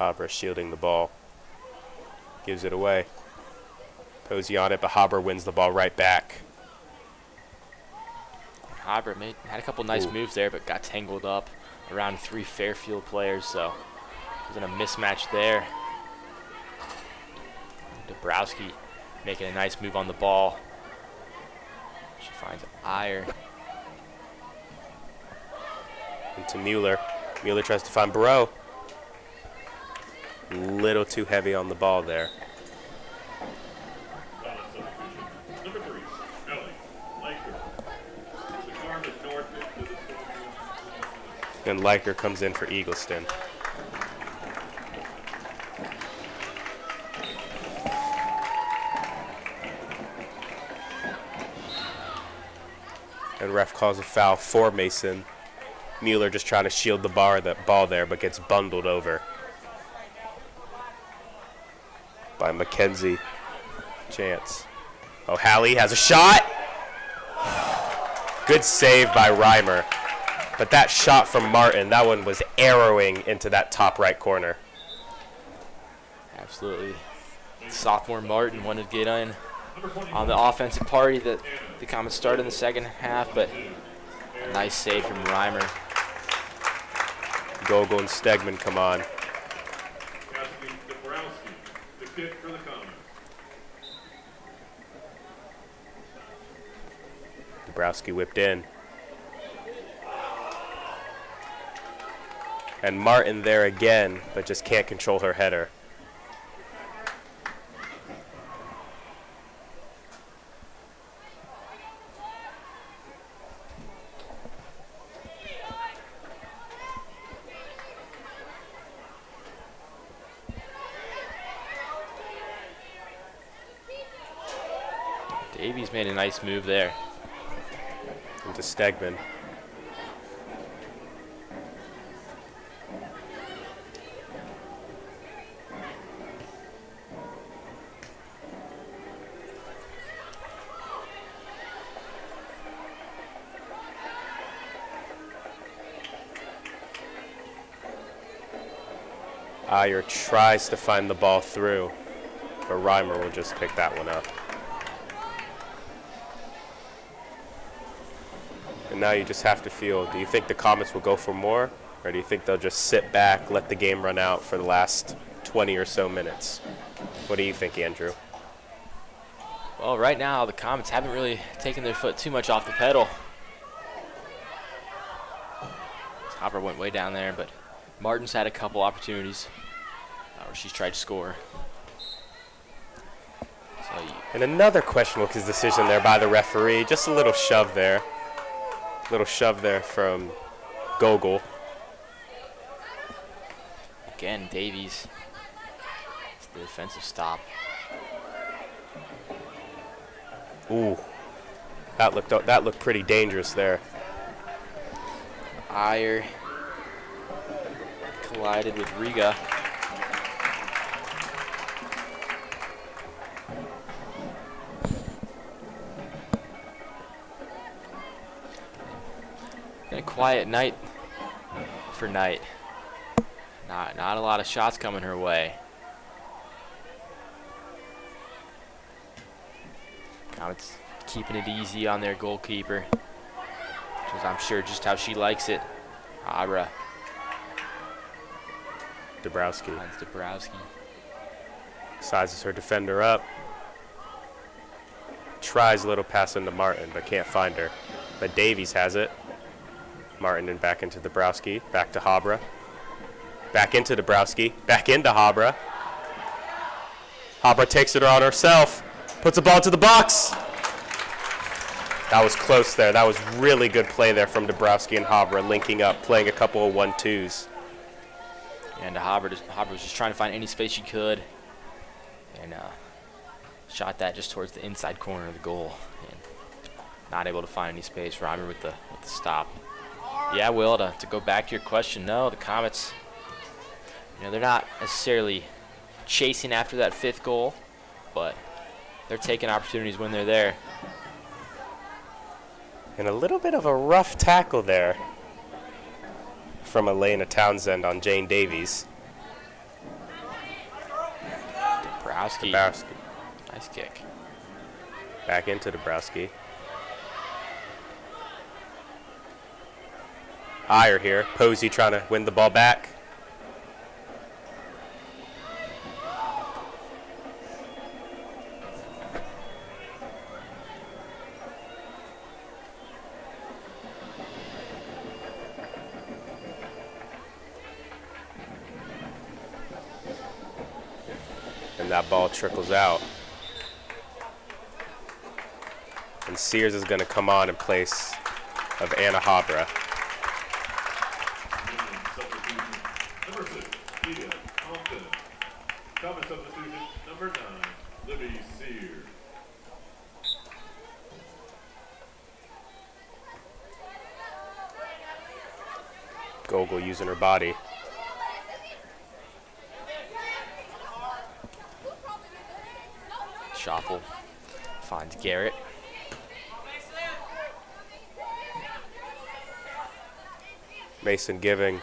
Habra shielding the ball. Gives it away. Posey on it, but Habra wins the ball right back. Habra had a couple nice moves there, but got tangled up around 3 Fairfield players, so was in a mismatch there. Dabrowski making a nice move on the ball. She finds Iyer. Into Mueller. Mueller tries to find Burrow. Little too heavy on the ball there. Number 3, Ellie Laker. The arm is north into the And Liker comes in for Eagleston. And ref calls a foul for Mason. Mueller just trying to shield the ball there, but gets bundled over by Mackenzie. Chance. Oh, Hallie has a shot. Good save by Reimer. But that shot from Martin, that one was arrowing into that top right corner. Absolutely. Sophomore Martin wanted to get in on the offensive party that the Comets started in the second half, but a nice save from Reimer. Gogol and Stegman come on. Cassidy Dabrowski, the kick for the Comets. Dabrowski whipped in. And Martin there again, but just can't control her header. Davies made a nice move there. Into Stegman. Iyer tries to find the ball through, but Reimer will just pick that one up. And now you just have to feel, do you think the Comets will go for more? Or do you think they'll just sit back, let the game run out for the last 20 or so minutes? What do you think, Andrew? Well, right now, the Comets haven't really taken their foot too much off the pedal. Hopper went way down there, but Martin's had a couple opportunities where she's tried to score. And another questionable decision there by the referee. Just a little shove there. Little shove there from Gogol. Again, Davies. It's the defensive stop. Ooh, that looked pretty dangerous there. Iyer collided with Riga. A quiet night for Knight. Not a lot of shots coming her way. Comets keeping it easy on their goalkeeper, which is, I'm sure, just how she likes it. Abra. Dabrowski. Finds Dabrowski. Sizes her defender up. Tries a little pass into Martin, but can't find her. But Davies has it. Martin and back into Dabrowski. Back to Habra. Back into Dabrowski. Back into Habra. Habra takes it on herself. Puts the ball to the box. That was close there. That was really good play there from Dabrowski and Habra, linking up, playing a couple of 1-2s. And Habra was just trying to find any space she could, and shot that just towards the inside corner of the goal, and not able to find any space. Reimer with the stop. Yeah, Will, to go back to your question, no, the Comets, they're not necessarily chasing after that 5th goal, but they're taking opportunities when they're there. And a little bit of a rough tackle there from Elena Townsend on Jane Davies. Dabrowski. Dabrowski. Nice kick. Back into Dabrowski. Iyer here. Posey trying to win the ball back. And that ball trickles out. And Sears is going to come on in place of Anna Habra. Number 6, Leah Compton. Common substitution, number 9, Libby Sears. Gogol using her body. Shuffle. Finds Garrett. Mason giving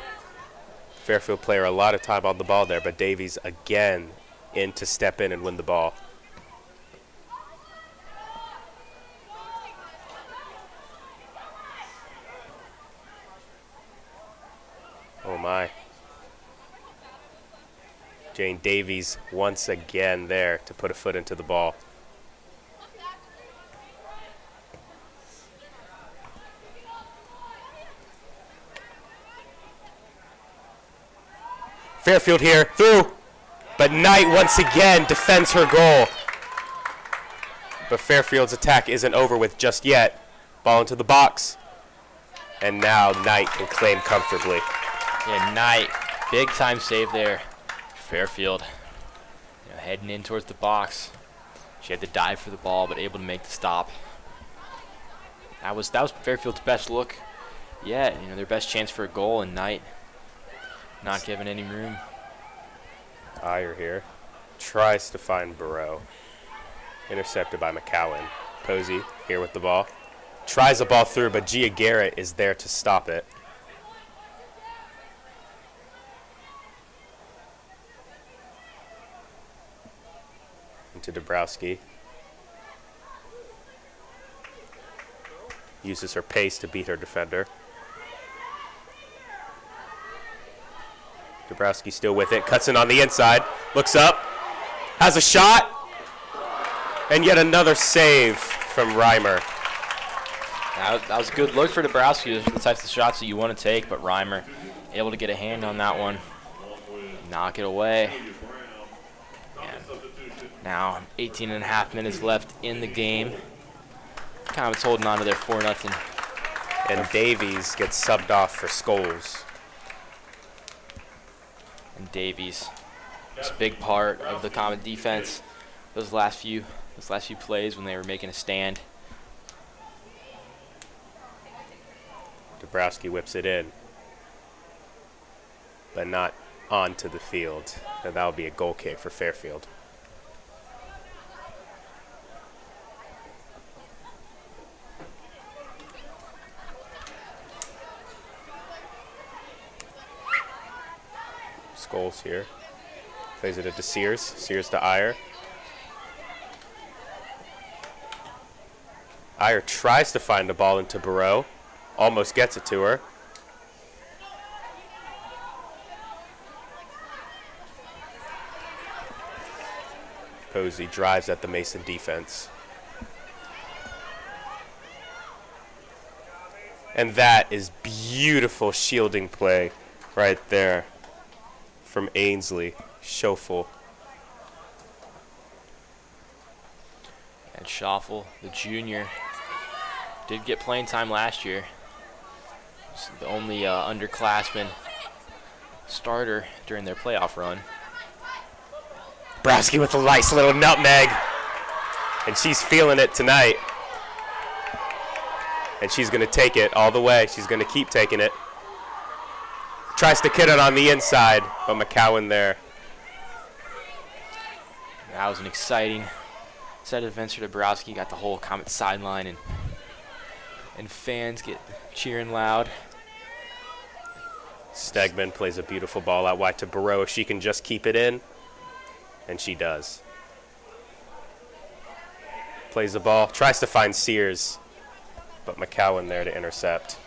Fairfield player a lot of time on the ball there, but Davies again in to step in and win the ball. Oh my. Jane Davies once again there to put a foot into the ball. Fairfield here, through, but Knight once again defends her goal. But Fairfield's attack isn't over with just yet. Ball into the box, and now Knight can claim comfortably. Yeah, Knight, big time save there. Fairfield, heading in towards the box. She had to dive for the ball, but able to make the stop. That was Fairfield's best look yet. Their best chance for a goal, and Knight not giving any room. Iyer here tries to find Burrow. Intercepted by McCowan. Posey here with the ball. Tries the ball through, but Gia Garrett is there to stop it. Into Dabrowski. Uses her pace to beat her defender. Dabrowski still with it, cuts in on the inside, looks up, has a shot, and yet another save from Reimer. That was a good look for Dabrowski. Those are the types of shots that you want to take, but Reimer able to get a hand on that one, knock it away. And now 18 and a half minutes left in the game. Comets holding on to their 4-0. And Davies gets subbed off for Scholes. And Davies, it's a big part of the Comet defense. Those last few plays when they were making a stand. Dabrowski whips it in, but not onto the field. And that will be a goal kick for Fairfield. Scholes here. Plays it to Sears. Sears to Iyer. Iyer tries to find the ball into Burrow. Almost gets it to her. Posey drives at the Mason defense. And that is beautiful shielding play right there from Ainsley. Schofel. And Schoffel, the junior, did get playing time last year. He's the only underclassman starter during their playoff run. Dabrowski with a nice little nutmeg. And she's feeling it tonight. And she's going to take it all the way. She's going to keep taking it. Tries to kid it on the inside, but McCowan there. That was an exciting set of events for Dabrowski. Got the whole Comet sideline, and fans get cheering loud. Stegman plays a beautiful ball out wide to Burrow. If she can just keep it in, and she does. Plays the ball, tries to find Sears, but McCowan there to intercept.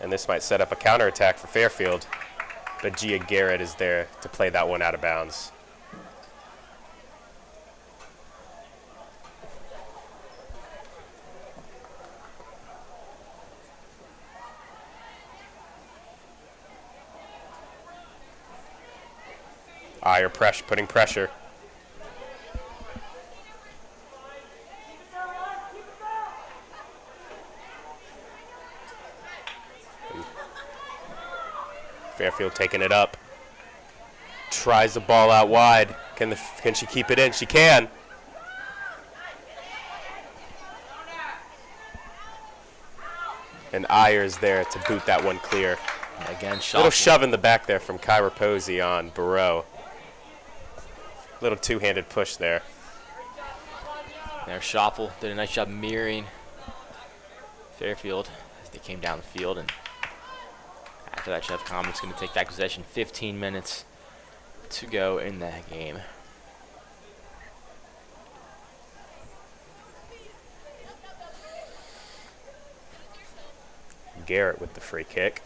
And this might set up a counterattack for Fairfield, but Gia Garrett is there to play that one out of bounds. Iyer putting pressure. Fairfield taking it up. Tries the ball out wide. Can she keep it in? She can. And Iyer's there to boot that one clear. Again, Little shove in the back there from Kyra Posey on Barreau. Little two-handed push there. There, Schoffel did a nice job mirroring Fairfield as they came down the field. And after that, Chef Common's going to take back possession. 15 minutes to go in that game. Garrett with the free kick.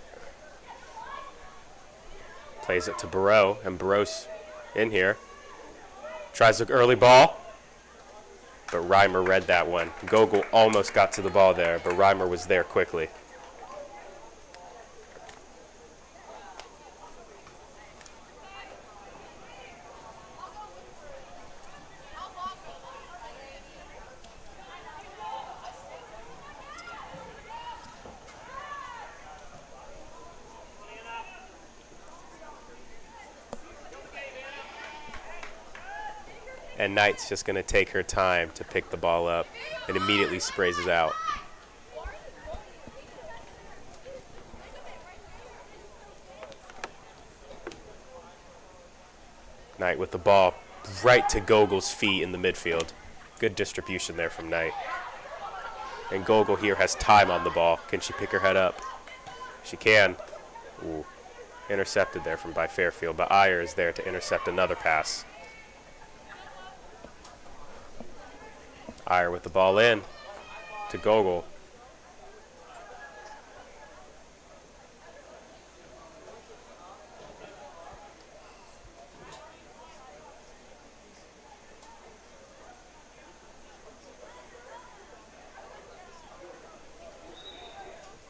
Plays it to Barreau, and Barreau's in here. Tries the early ball, but Reimer read that one. Gogol almost got to the ball there, but Reimer was there quickly. And Knight's just going to take her time to pick the ball up and immediately sprays it out. Knight with the ball right to Gogol's feet in the midfield. Good distribution there from Knight. And Gogol here has time on the ball. Can she pick her head up? She can. Ooh. Intercepted there by Fairfield, but Iyer is there to intercept another pass. Iyer with the ball in to Gogol.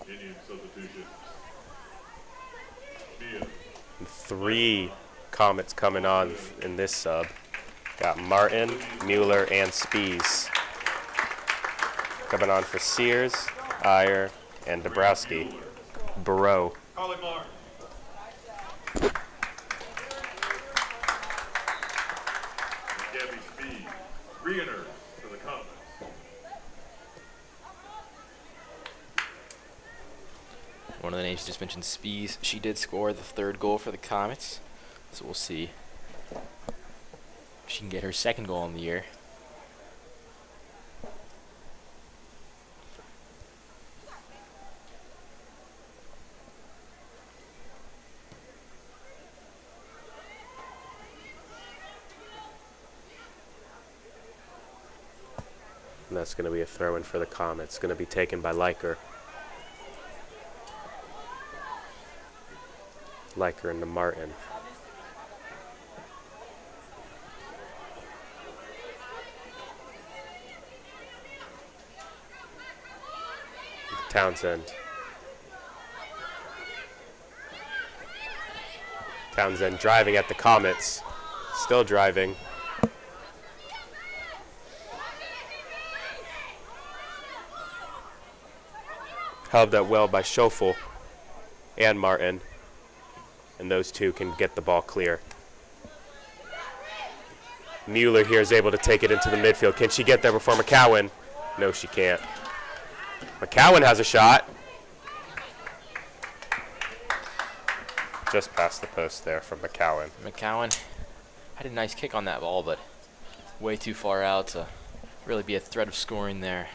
Indian substitution. And 3 Comets coming on in this sub. Got Martin, Mueller, and Spies. Coming on for Sears, Iyer, and Dabrowski. Barreau. Carly Martin. Gabby Speed. Reener for the Comets. One of the names you just mentioned, Spies. She did score the 3rd goal for the Comets. So we'll see if she can get her 2nd goal in the year. And that's going to be a throw-in for the Comets. Going to be taken by Leiker. Leiker into Martin. Townsend. Townsend driving at the Comets. Still driving. Held up well by Schoffel and Martin. And those two can get the ball clear. Mueller here is able to take it into the midfield. Can she get there before McCowan? No, she can't. McCowan has a shot. Just past the post there from McCowan. McCowan had a nice kick on that ball, but way too far out to really be a threat of scoring there.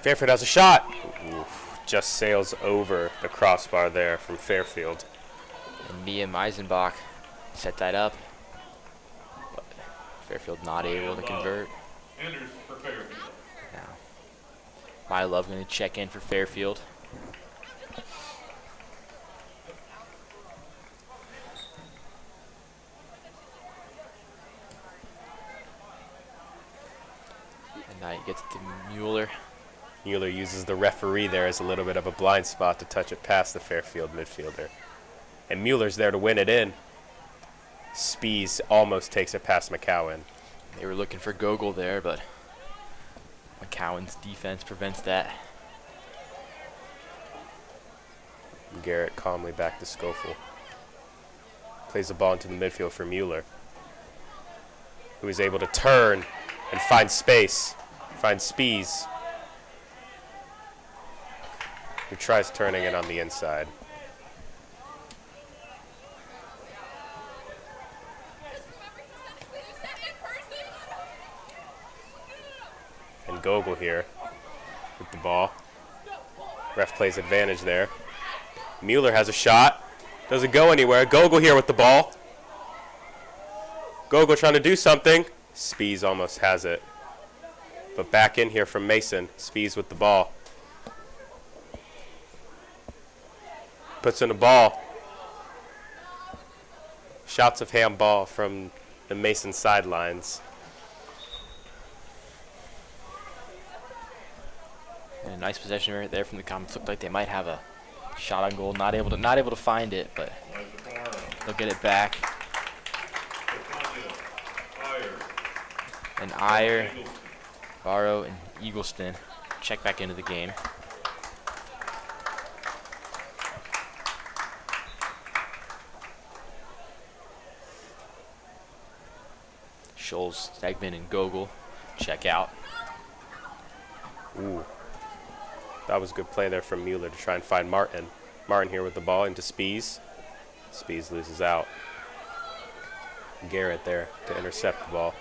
Fairfield has a shot. Oof, just sails over the crossbar there from Fairfield. And Mia Meisenbach set that up. But Fairfield not able to convert. Enters for Fairfield. Now, My Love going to check in for Fairfield. And now he gets to Mueller. Mueller uses the referee there as a little bit of a blind spot to touch it past the Fairfield midfielder. And Mueller's there to win it in. Spies almost takes it past McCowan. They were looking for Gogol there, but McCowan's defense prevents that. Garrett calmly back to Schofield. Plays the ball into the midfield for Mueller, who is able to turn and find space, find Spies, who tries turning it on the inside. And Gogol here with the ball. Ref plays advantage there. Mueller has a shot. Doesn't go anywhere. Gogol here with the ball. Gogol trying to do something. Spies almost has it. But back in here from Mason. Spies with the ball. Puts in a ball. Shouts of handball from the Mason sidelines. And a nice possession right there from the Comets. Looked like they might have a shot on goal. Not able to find it, but they'll get it back. And Iyer, Barrow, and Eagleston check back into the game. Scholes, Stegman, and Gogol check out. Ooh. That was good play there from Mueller to try and find Martin. Martin here with the ball into Spies. Spies loses out. Garrett there to intercept the ball.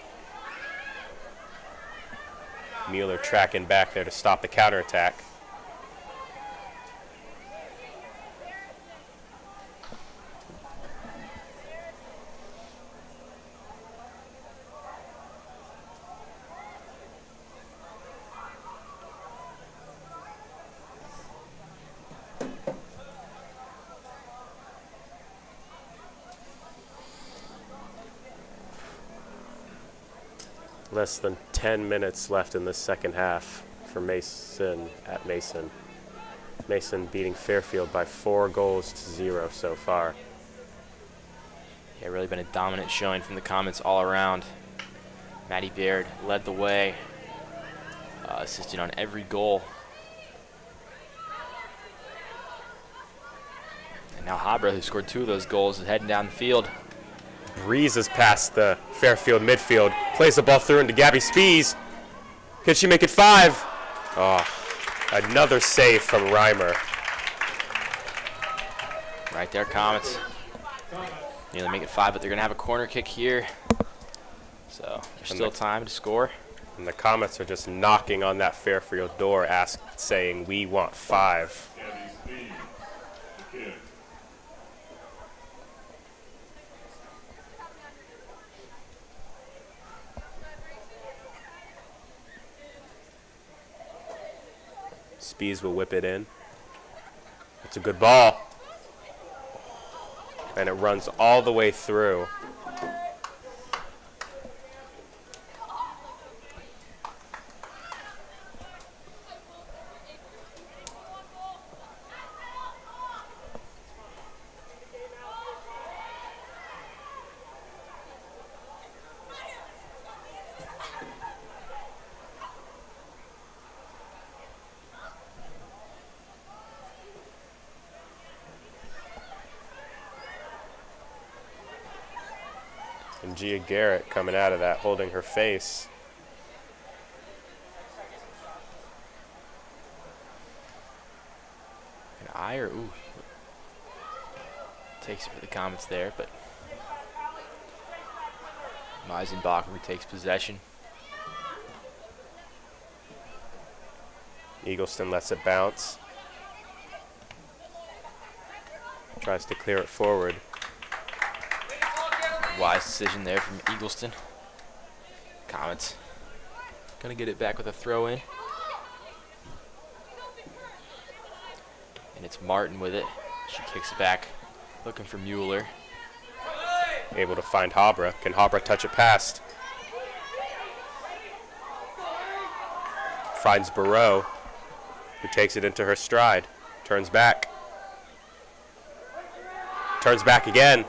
Mueller tracking back there to stop the counterattack. Less than 10 minutes left in the second half for Mason at Mason. Mason beating Fairfield by 4-0 so far. Yeah, really been a dominant showing from the Comets all around. Matty Baird led the way, assisting on every goal. And now Habra, who scored 2 of those goals, is heading down the field. Breezes past the Fairfield midfield. Plays the ball through into Gabby Spies. Can she make it 5? Oh, another save from Reimer. Right there, Comets. Nearly make it 5, but they're going to have a corner kick here. So there's still time to score. And the Comets are just knocking on that Fairfield door, saying, we want 5. Gabby Spies, the kick. Spies will whip it in. It's a good ball. And it runs all the way through. And Gia Garrett coming out of that, holding her face. And Iyer, ooh, takes it for the Comets there, but Meisenbach retakes possession. Eagleston lets it bounce. Tries to clear it forward. Wise decision there from Eagleston. Comets gonna get it back with a throw in. And it's Martin with it. She kicks it back, looking for Mueller. Able to find Habra. Can Habra touch it past? Finds Barreau, who takes it into her stride. Turns back. Turns back again.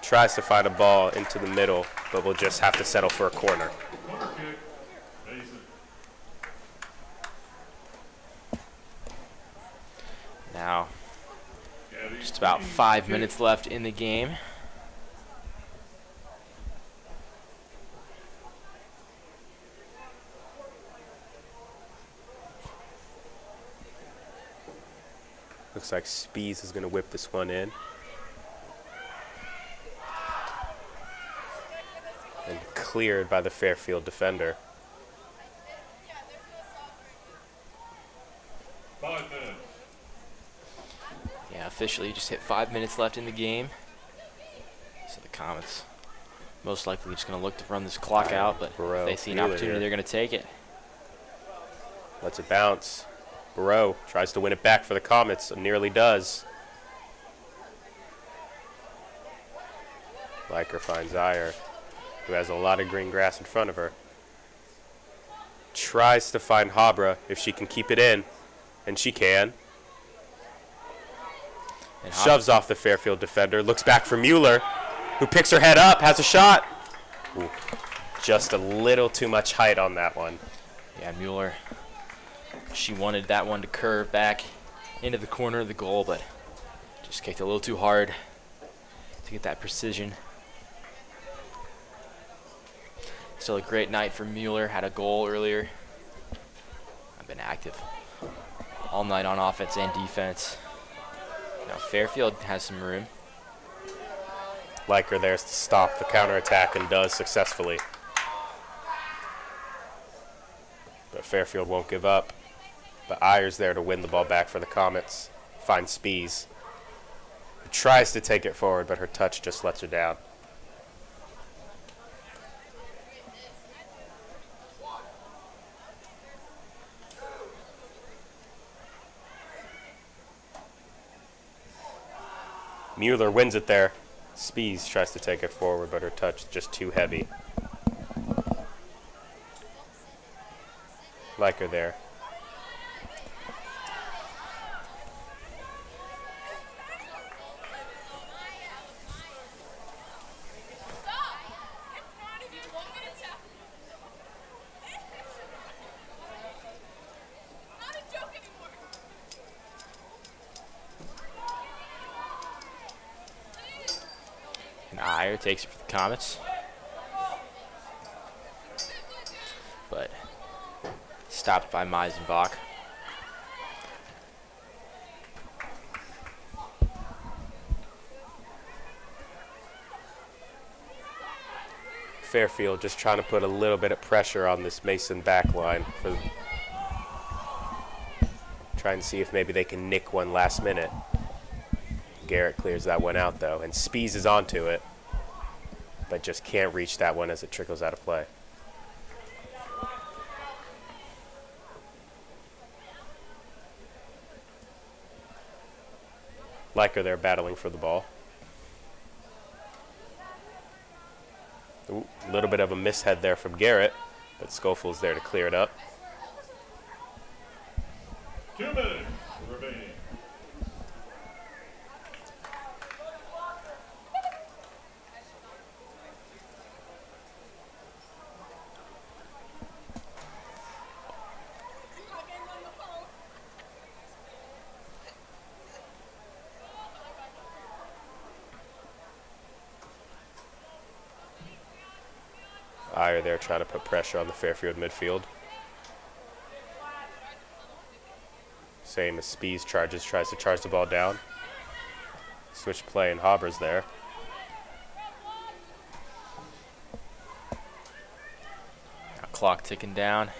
Tries to find a ball into the middle, but will just have to settle for a corner. Corner kick, Mason. Now, Gabby just about Spees, 5 kick. minutes left in the game. Looks like Spees is going to whip this one in. And cleared by the Fairfield defender. 5 minutes. Yeah, officially just hit 5 minutes left in the game. So the Comets most likely just going to look to run this clock out, but Barreau, if they see an Mueller opportunity, here. they're going to take it. Lets it bounce. Barreau tries to win it back for the Comets, and nearly does. Liker finds Iyer, who has a lot of green grass in front of her. Tries to find Habra if she can keep it in, and she can. And Shoves off the Fairfield defender, looks back for Mueller, who picks her head up, has a shot. Ooh, just a little too much height on that one. Yeah, Mueller, she wanted that one to curve back into the corner of the goal, but just kicked a little too hard to get that precision. Still a great night for Mueller. Had a goal earlier. I've been active all night on offense and defense. Now Fairfield has some room. Liker there's to stop the counterattack and does successfully. But Fairfield won't give up. But Iyer's there to win the ball back for the Comets. Finds Spees, who tries to take it forward, but her touch just lets her down. Mueller wins it there. Spees tries to take it forward, but her touch just too heavy. Liker there. And Iyer takes it for the Comets. But stopped by Meisenbach. Fairfield just trying to put a little bit of pressure on this Mason back line. Trying to see if maybe they can nick one last minute. Garrett clears that one out, though, and Spees is onto it, but just can't reach that one as it trickles out of play. Liker there battling for the ball. Ooh, a little bit of a mishead there from Garrett, but Schofield's there to clear it up. 2 minutes remaining. Iyer there trying to put pressure on the Fairfield midfield. Same as Spees tries to charge the ball down. Switch play and Haber's there. Now clock ticking down.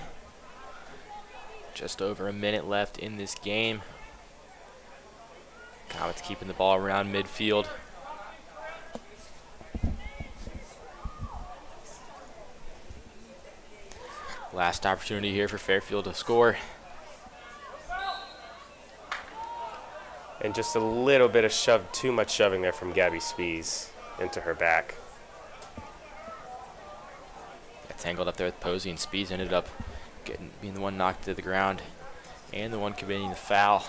Just over a minute left in this game. Comets keeping the ball around midfield. Last opportunity here for Fairfield to score. And just a little bit of too much shoving there from Gabby Spees into her back. Got tangled up there with Posey, and Spees ended up being the one knocked to the ground and the one committing the foul.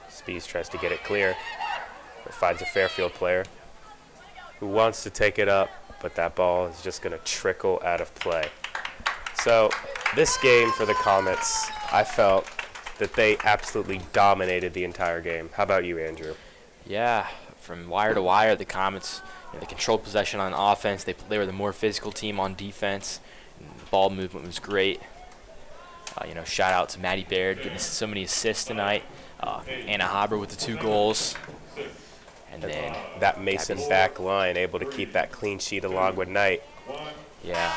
Spees tries to get it clear, but finds a Fairfield player who wants to take it up, but that ball is just going to trickle out of play. So this game for the Comets, I felt that they absolutely dominated the entire game. How about you, Andrew? Yeah, from wire to wire, the Comets, they controlled possession on offense. They were the more physical team on defense. The ball movement was great. Shout out to Maddie Baird getting so many assists tonight. Anna Haber with the 2 goals. And then that Mason back line able to keep that clean sheet along with Knight. Yeah.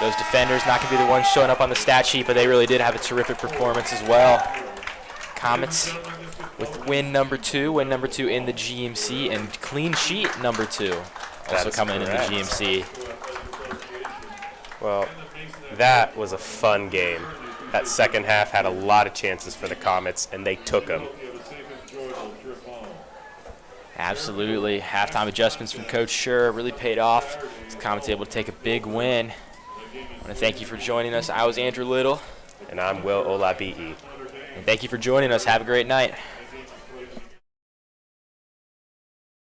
Those defenders not going to be the ones showing up on the stat sheet, but they really did have a terrific performance as well. Comets with win number 2 in the GMC, and clean sheet number 2 also coming in the GMC. Well, that was a fun game. That second half had a lot of chances for the Comets, and they took them. Absolutely. Halftime adjustments from Coach Schur really paid off. The Comets able to take a big win. I want to thank you for joining us. I was Andrew Little. And I'm Will Olabi'i. And thank you for joining us. Have a great night.